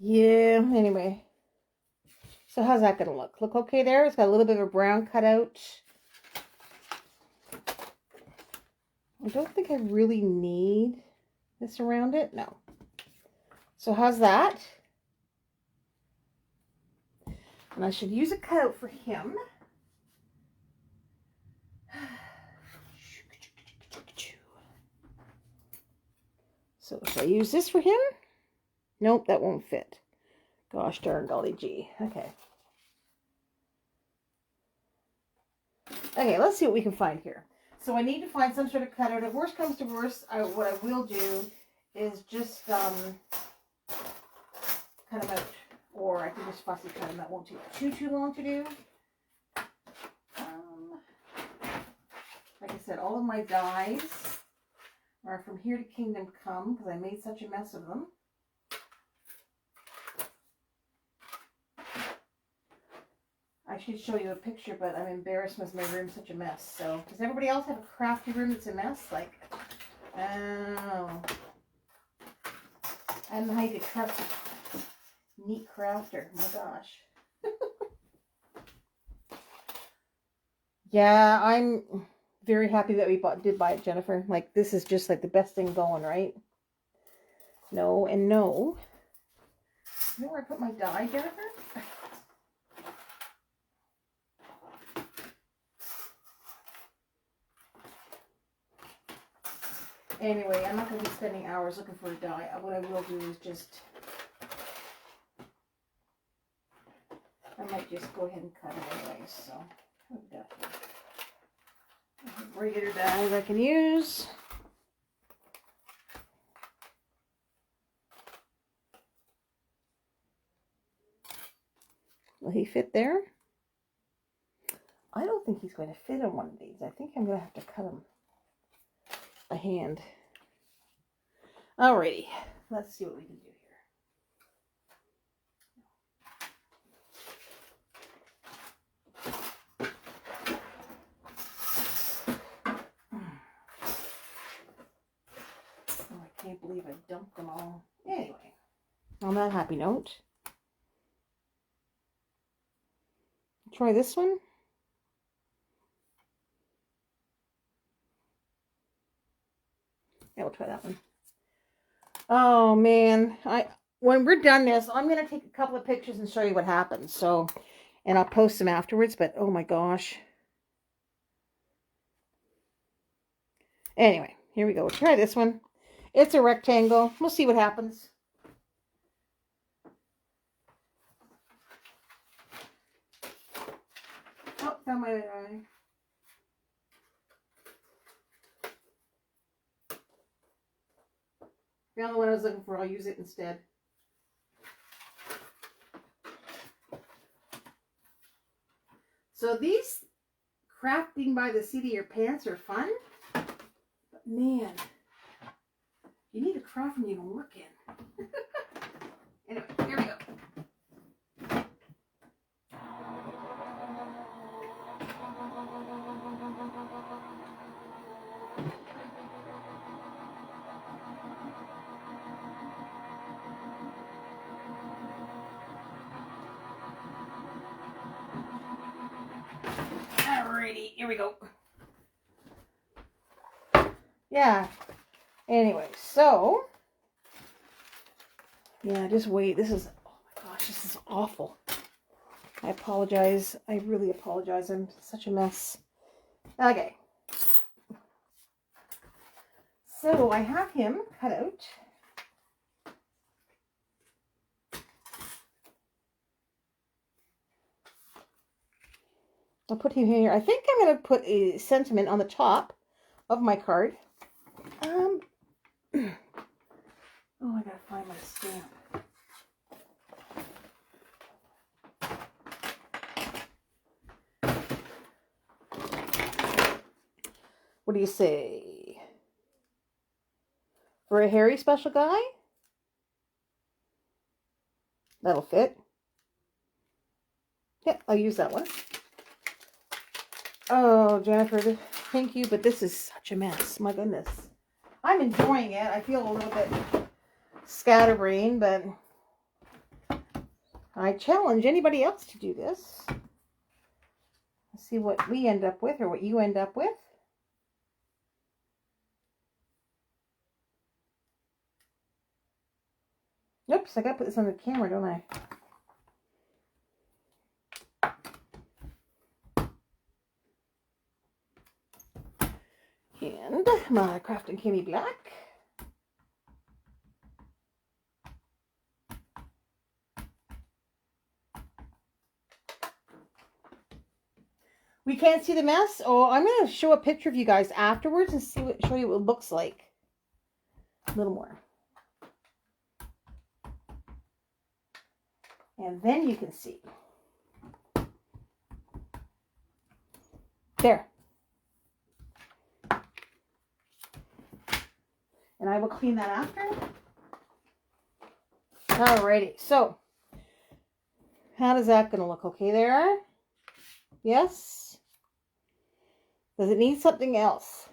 yeah, anyway. So how's that gonna look? Look okay there? It's got a little bit of a brown cutout. I don't think I really need this around it. No. So how's that? And I should use a cutout for him. So should I use this for him? Nope, that won't fit. Gosh darn golly gee. Okay. Okay, let's see what we can find here. So I need to find some sort of cutout. If worst comes to worst, what I will do is just cut them out. Or I can just fussy cut them. That won't take too long to do. Like I said, all of my dies are from here to Kingdom Come because I made such a mess of them. I should show you a picture, but I'm embarrassed because my room's such a mess. So, does everybody else have a crafty room that's a mess? Like, oh. I don't know how you could craft a neat crafter. My gosh. Yeah, I'm very happy that we did buy it, Jennifer. Like, this is just like the best thing going, right? No and no. You know where I put my die, Jennifer? Anyway, I'm not going to be spending hours looking for a die. What I will do is just, I might just go ahead and cut it anyway. So, regular dies I can use. Will he fit there? I don't think he's going to fit on one of these. I think I'm going to have to cut him a hand. Alrighty, let's see what we can do here. Oh, I can't believe I dumped them all. Anyway, on that happy note, try this one. Yeah, we'll try that one. Oh man, when we're done this, I'm gonna take a couple of pictures and show you what happens. So, and I'll post them afterwards. But oh my gosh. Anyway, here we go. We'll try this one. It's a rectangle. We'll see what happens. Oh, found my eye. Found the one I was looking for. I'll use it instead. So these crafting by the seat of your pants are fun. But man, you need a craft and you can work in. Anyway, here we go. Alrighty, here we go. Yeah. Anyway, so yeah, just wait. This is, oh my gosh, this is awful. I apologize. I really apologize. I'm such a mess. Okay. So I have him cut out. I'll put him here. I think I'm going to put a sentiment on the top of my card. Oh, I gotta find my stamp. What do you say? For a hairy special guy? That'll fit. Yep, I'll use that one. Oh, Jennifer, thank you, but this is such a mess. My goodness. I'm enjoying it. I feel a little bit scatterbrained, but I challenge anybody else to do this. Let's see what we end up with or what you end up with. Oops, I gotta put this on the camera, don't I? And my Kraftin Kimmie black. We can't see the mess? Oh, I'm going to show a picture of you guys afterwards and show you what it looks like. A little more. And then you can see. There. And I will clean that after. Alrighty, so how does that gonna look? Okay there? Yes? Does it need something else?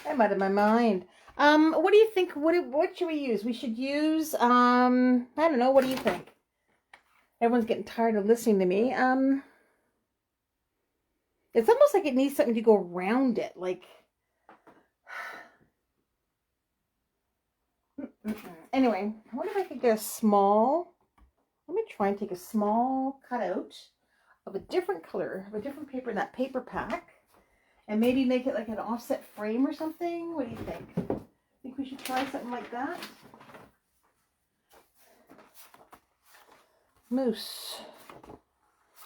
I'm out of my mind. What do you think? What should we use? We should use I don't know, what do you think? Everyone's getting tired of listening to me. It's almost like it needs something to go around it. Like, anyway, I wonder if I could get a small, let me try and take a small cutout of a different color, of a different paper in that paper pack, and maybe make it like an offset frame or something. What do you think? Think we should try something like that? Moose.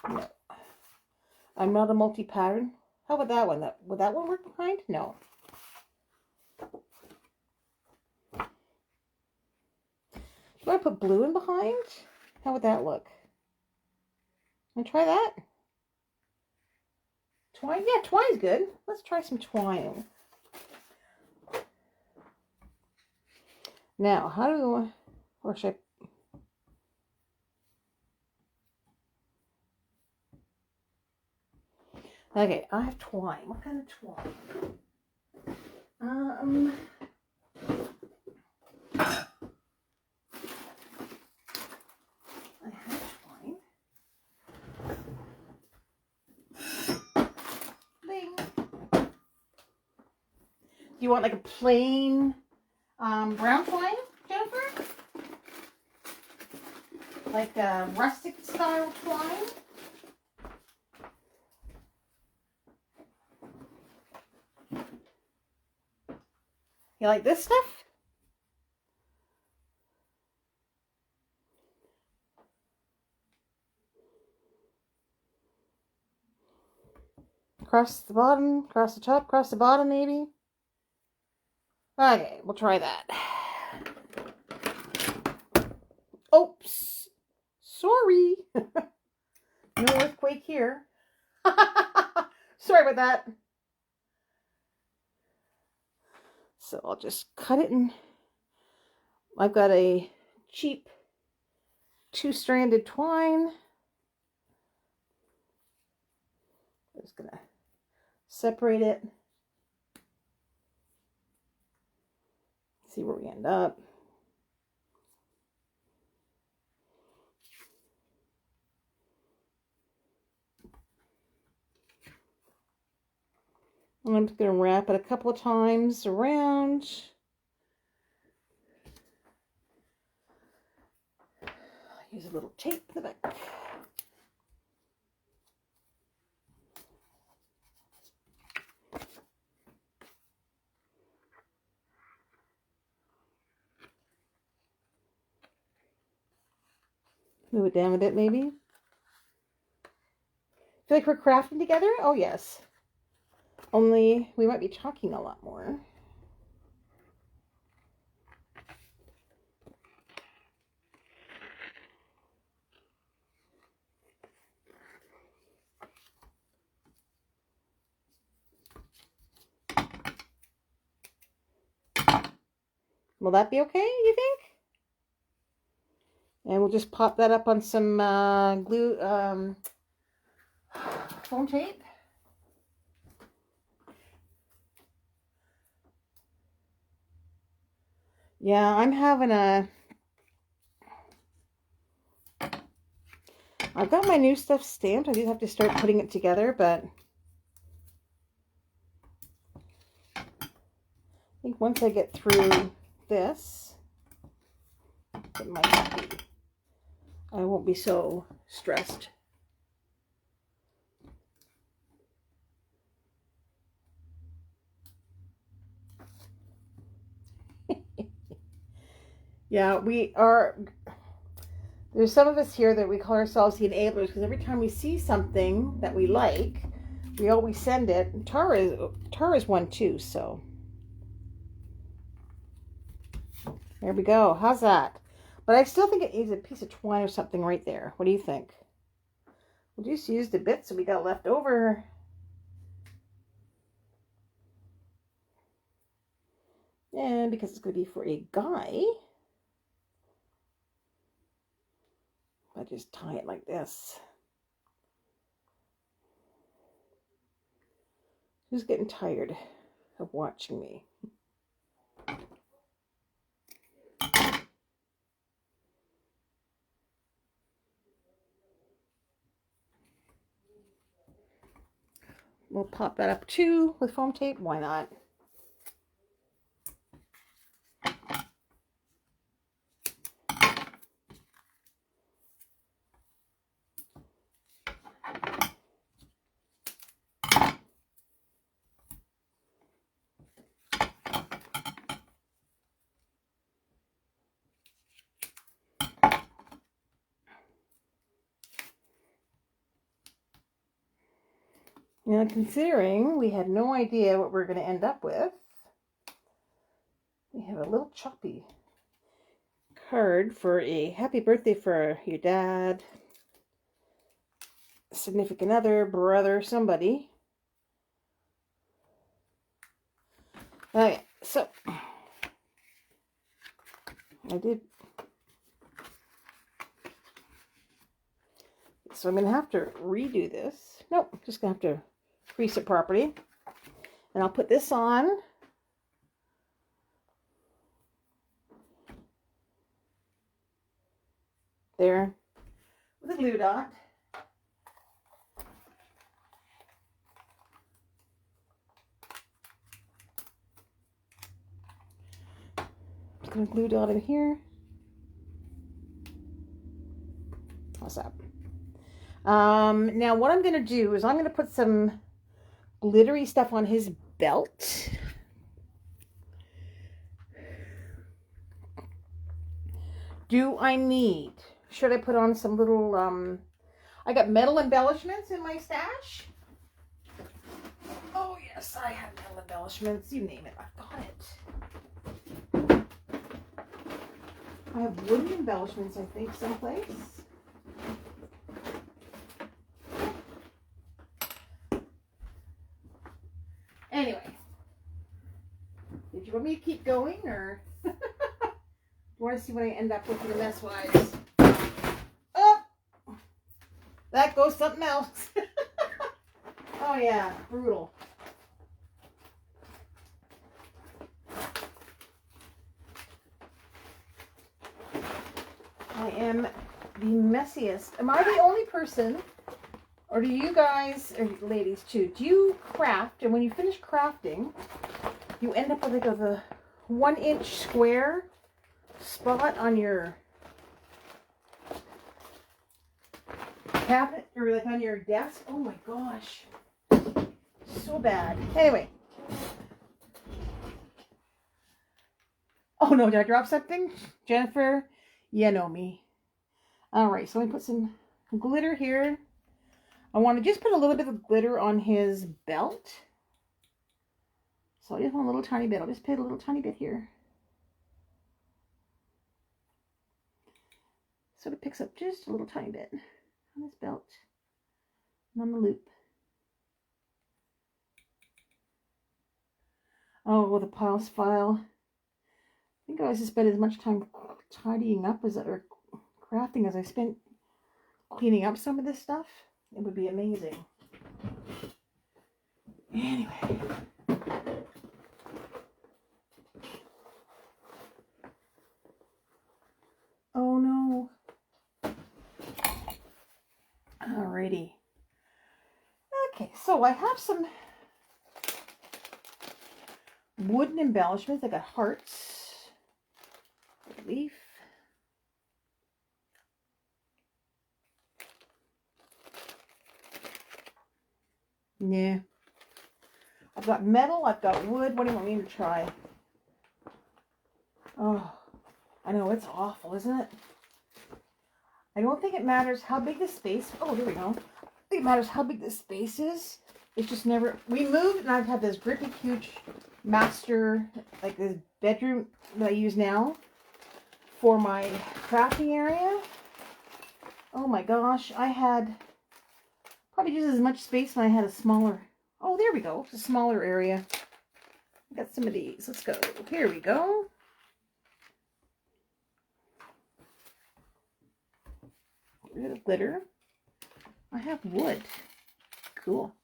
No. I'm not a multi-pattern. How about that one? Would that one work behind? No. Do I I put blue in behind? How would that look? Wanna try that? Twine? Yeah, twine's good. Let's try some twine. Now, how do or should I... Okay, I have twine. What kind of twine? I have twine. Bing. Do you want like a plain brown twine, Jennifer? Like a rustic style twine? You like this stuff? Across the bottom, across the top, across the bottom maybe? Okay, we'll try that. Oops. Sorry. No earthquake here. Sorry about that. So I'll just cut it in. I've got a cheap 2-stranded twine. I'm just gonna separate it. See where we end up. And I'm just going to wrap it a couple of times around. Use a little tape in the back. Move it down a bit maybe. Feel like we're crafting together? Oh yes. Only we might be talking a lot more. Will that be okay, you think? And we'll just pop that up on some glue, foam tape. Yeah, I'm having I've got my new stuff stamped. I do have to start putting it together, but I think once I get through this, it might be, I won't be so stressed. Yeah, we are. There's some of us here that we call ourselves the enablers because every time we see something that we like, we always send it. And Tara's one too, so there we go. How's that? But I still think it needs a piece of twine or something right there. What do you think? We'll just use the bits that we got left over. And because it's going to be for a guy, I just tie it like this. Who's getting tired of watching me? We'll pop that up too with foam tape. Why not? Now, considering we had no idea what we're going to end up with, we have a little choppy card for a happy birthday for your dad, significant other, brother, somebody. Okay, so I did. So I'm going to have to redo this. Nope, just going to have to crease it properly. And I'll put this on. There. With a glue dot. Just going to glue dot in here. How's that? Now what I'm going to do is I'm going to put some glittery stuff on his belt. Should I put on some little, I got metal embellishments in my stash. Oh yes, I have metal embellishments, you name it, I've got it. I have wooden embellishments, I think, someplace. Anyway, did you want me to keep going, or do you want to see what I end up with in the mess-wise? Oh, that goes something else. Oh yeah, brutal. I am the messiest. Am I the only person? Or do you guys, or ladies too, do you craft, and when you finish crafting, you end up with like a 1-inch square spot on your cabinet, or like on your desk? Oh my gosh. So bad. Anyway. Oh no, did I drop something? Jennifer, you know me. Alright, so let me put some glitter here. I want to just put a little bit of glitter on his belt. So I just want a little tiny bit. I'll just put a little tiny bit here. So it picks up just a little tiny bit on his belt and on the loop. Oh, with a piles file. I think I always spent as much time tidying up or crafting as I spent cleaning up some of this stuff. It would be amazing. Anyway. Oh no. Alrighty. Okay, so I have some wooden embellishments. I got hearts, a leaf. Yeah. I've got metal, I've got wood. What do you want me to try? Oh, I know, it's awful, isn't it? I don't think it matters how big the space. Oh, there we go. I think it matters how big the space is. It's just never. We moved, and I've had this grippy, huge master, like this bedroom that I use now for my crafting area. Oh my gosh, I had probably just as much space when I had a smaller. Oh, there we go. It's a smaller area. I got some of these. Let's go. Here we go. Get rid of glitter. I have wood. Cool.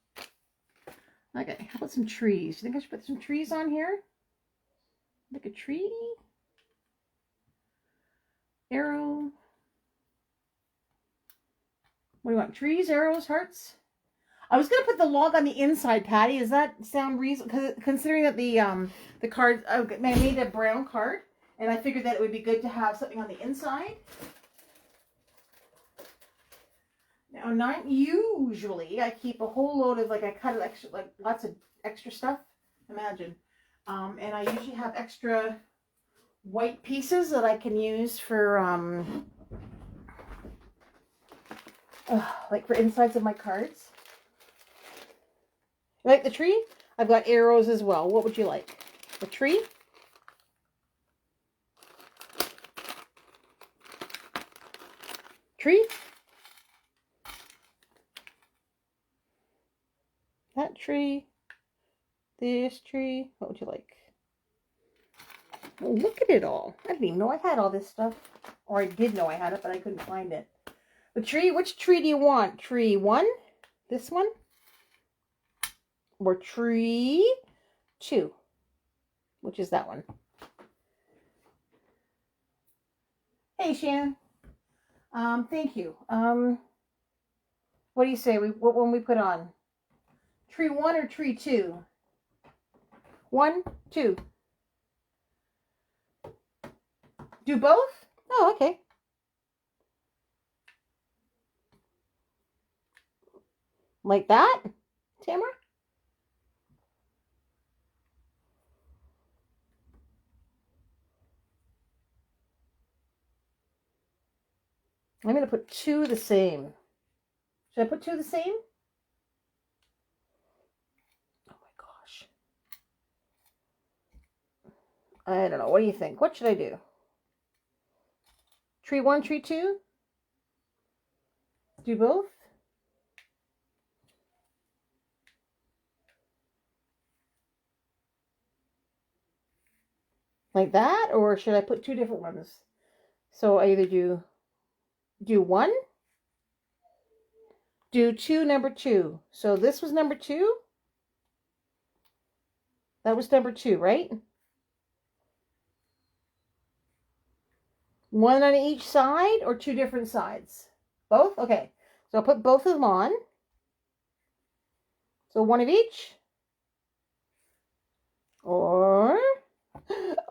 Okay, how about some trees? Do you think I should put some trees on here? Like a tree? Arrow. What do you want? Trees, arrows, hearts? I was gonna put the log on the inside, Patty. Does that sound reasonable? Considering that the card, I made a brown card, and I figured that it would be good to have something on the inside. Now, not usually. I keep a whole load of, like, I cut extra, like lots of extra stuff. Imagine, and I usually have extra white pieces that I can use for like for insides of my cards. You like the tree? I've got arrows as well. What would you like? The tree? Tree. That tree. This tree. What would you like? Oh, look at it all. I didn't even know I had all this stuff. Or I did know I had it, but I couldn't find it. The tree, which tree do you want? Tree 1? This one? Or tree 2? Which is that one? Hey, Shannon. Thank you. What do you say? What one we put on? Tree 1 or tree 2? 1, 2. Do both? Oh, okay. Like that, Tamara? I'm going to put 2 the same. Should I put 2 the same? Oh my gosh. I don't know. What do you think? What should I do? Tree 1, tree 2? Do both? Like that? Or should I put 2 different ones? So I either do 1, do 2, number 2. So this was number 2. That was number 2, right? 1 on each side or 2 different sides? Both? Okay. So I'll put both of them on. So 1 of each. Or,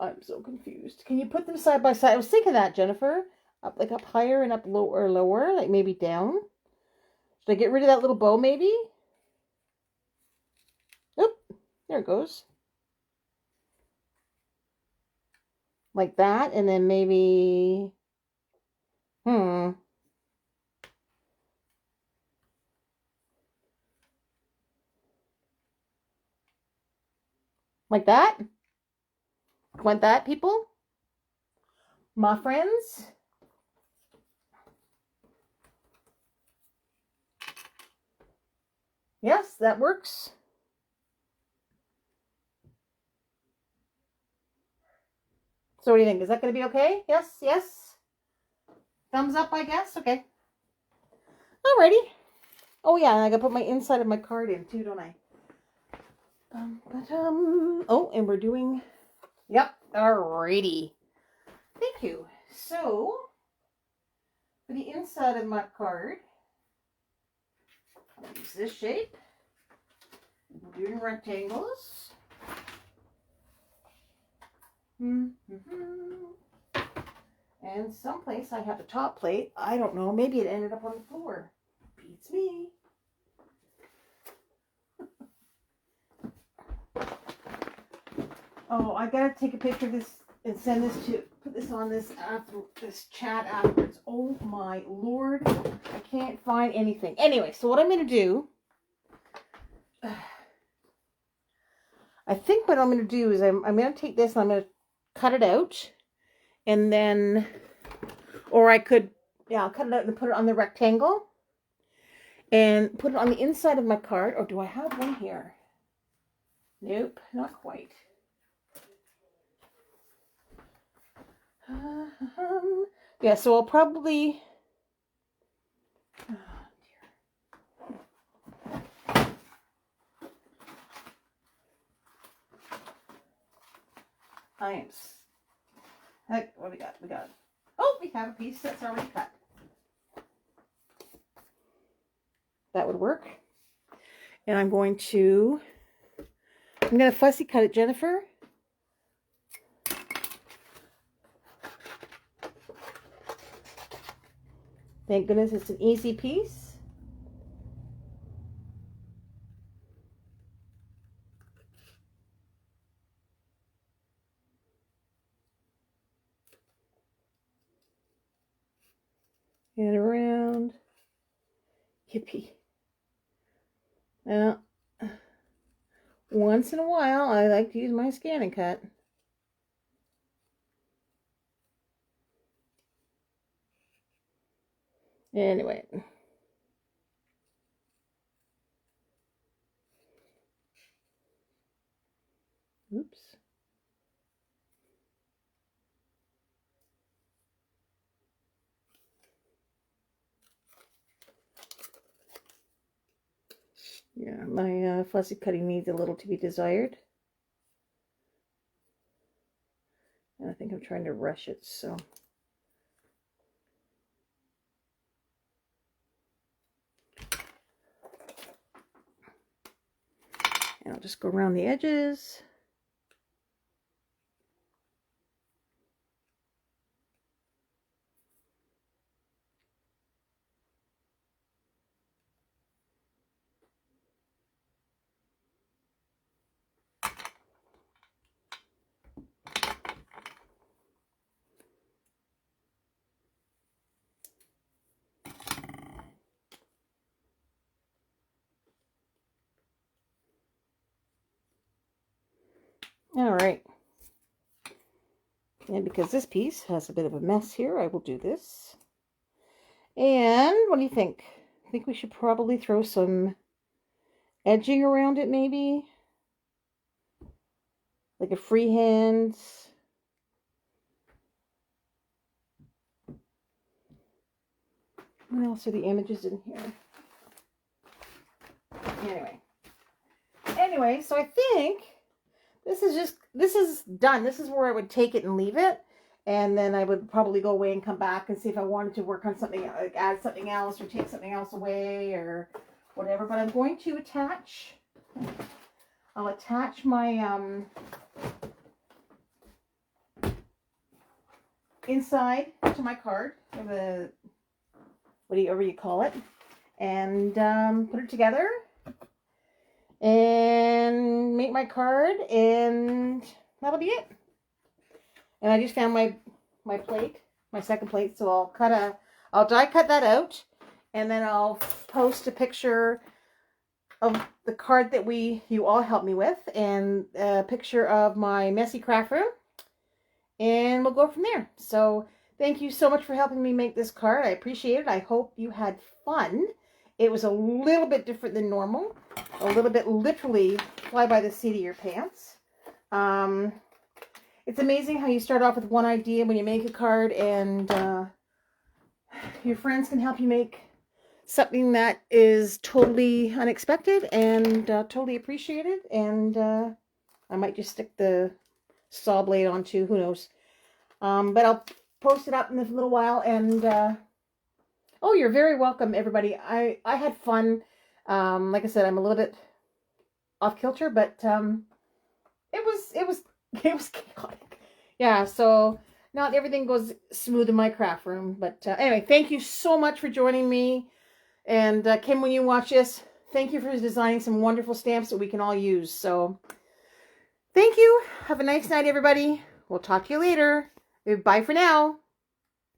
I'm so confused. Can you put them side by side? I was thinking that, Jennifer. Up higher and up lower, like maybe down. Should I get rid of that little bow maybe? Oop, there it goes. Like that, and then maybe, like that? Want that, people? My friends? Yes, that works. So what do you think? Is that going to be okay? Yes, yes. Thumbs up, I guess. Okay. Alrighty. Oh yeah, and I gotta put my inside of my card in too, don't I? Oh, and we're doing. Yep. Alrighty. Thank you. So for the inside of my card, I'll use this shape. We're doing rectangles. And someplace I have a top plate. I don't know. Maybe it ended up on the floor. Beats me. Oh, I gotta take a picture of this and send this to, put this on this chat afterwards. Oh my Lord. I can't find anything. Anyway, so what I'm gonna do, I think what I'm gonna do is I'm gonna take this and I'm gonna cut it out. And then, or I could, yeah, I'll cut it out and put it on the rectangle and put it on the inside of my card. Or do I have one here? Nope, not quite. Yeah, so I'll probably, oh dear. Heck, what do we got? Oh, we have a piece that's already cut. That would work. And I'm going to fussy cut it, Jennifer. Thank goodness it's an easy piece. And around. Yippee. Now, once in a while, I like to use my scan and cut. Anyway. Oops. Yeah, my fussy cutting needs a little to be desired. And I think I'm trying to rush it, so. And I'll just go around the edges. All right. And because this piece has a bit of a mess here, I will do this. And what do you think? I think we should probably throw some edging around it, maybe. Like a freehand. What else are the images in here? Anyway, so I think this is done. This is where I would take it and leave it. And then I would probably go away and come back and see if I wanted to work on something, like add something else or take something else away or whatever. But I'm going to attach, I'll attach my inside to my card, or the, whatever you call it, and put it together and make my card, and that'll be it. And I just found my plate, my second plate, so I'll die cut that out, and then I'll post a picture of the card that you all helped me with, and a picture of my messy craft room, and we'll go from there. So thank you so much for helping me make this card. I appreciate it. I hope you had fun. It was a little bit different than normal, a little bit literally fly by the seat of your pants. It's amazing how you start off with one idea when you make a card, and your friends can help you make something that is totally unexpected and totally appreciated. And I might just stick the saw blade on too, who knows. But I'll post it up in a little while. And oh, you're very welcome, everybody. I had fun. Like I said, I'm a little bit off kilter, but it was chaotic. Yeah, so not everything goes smooth in my craft room. But anyway, thank you so much for joining me. And Kim, when you watch this, thank you for designing some wonderful stamps that we can all use. So thank you. Have a nice night, everybody. We'll talk to you later. Bye for now.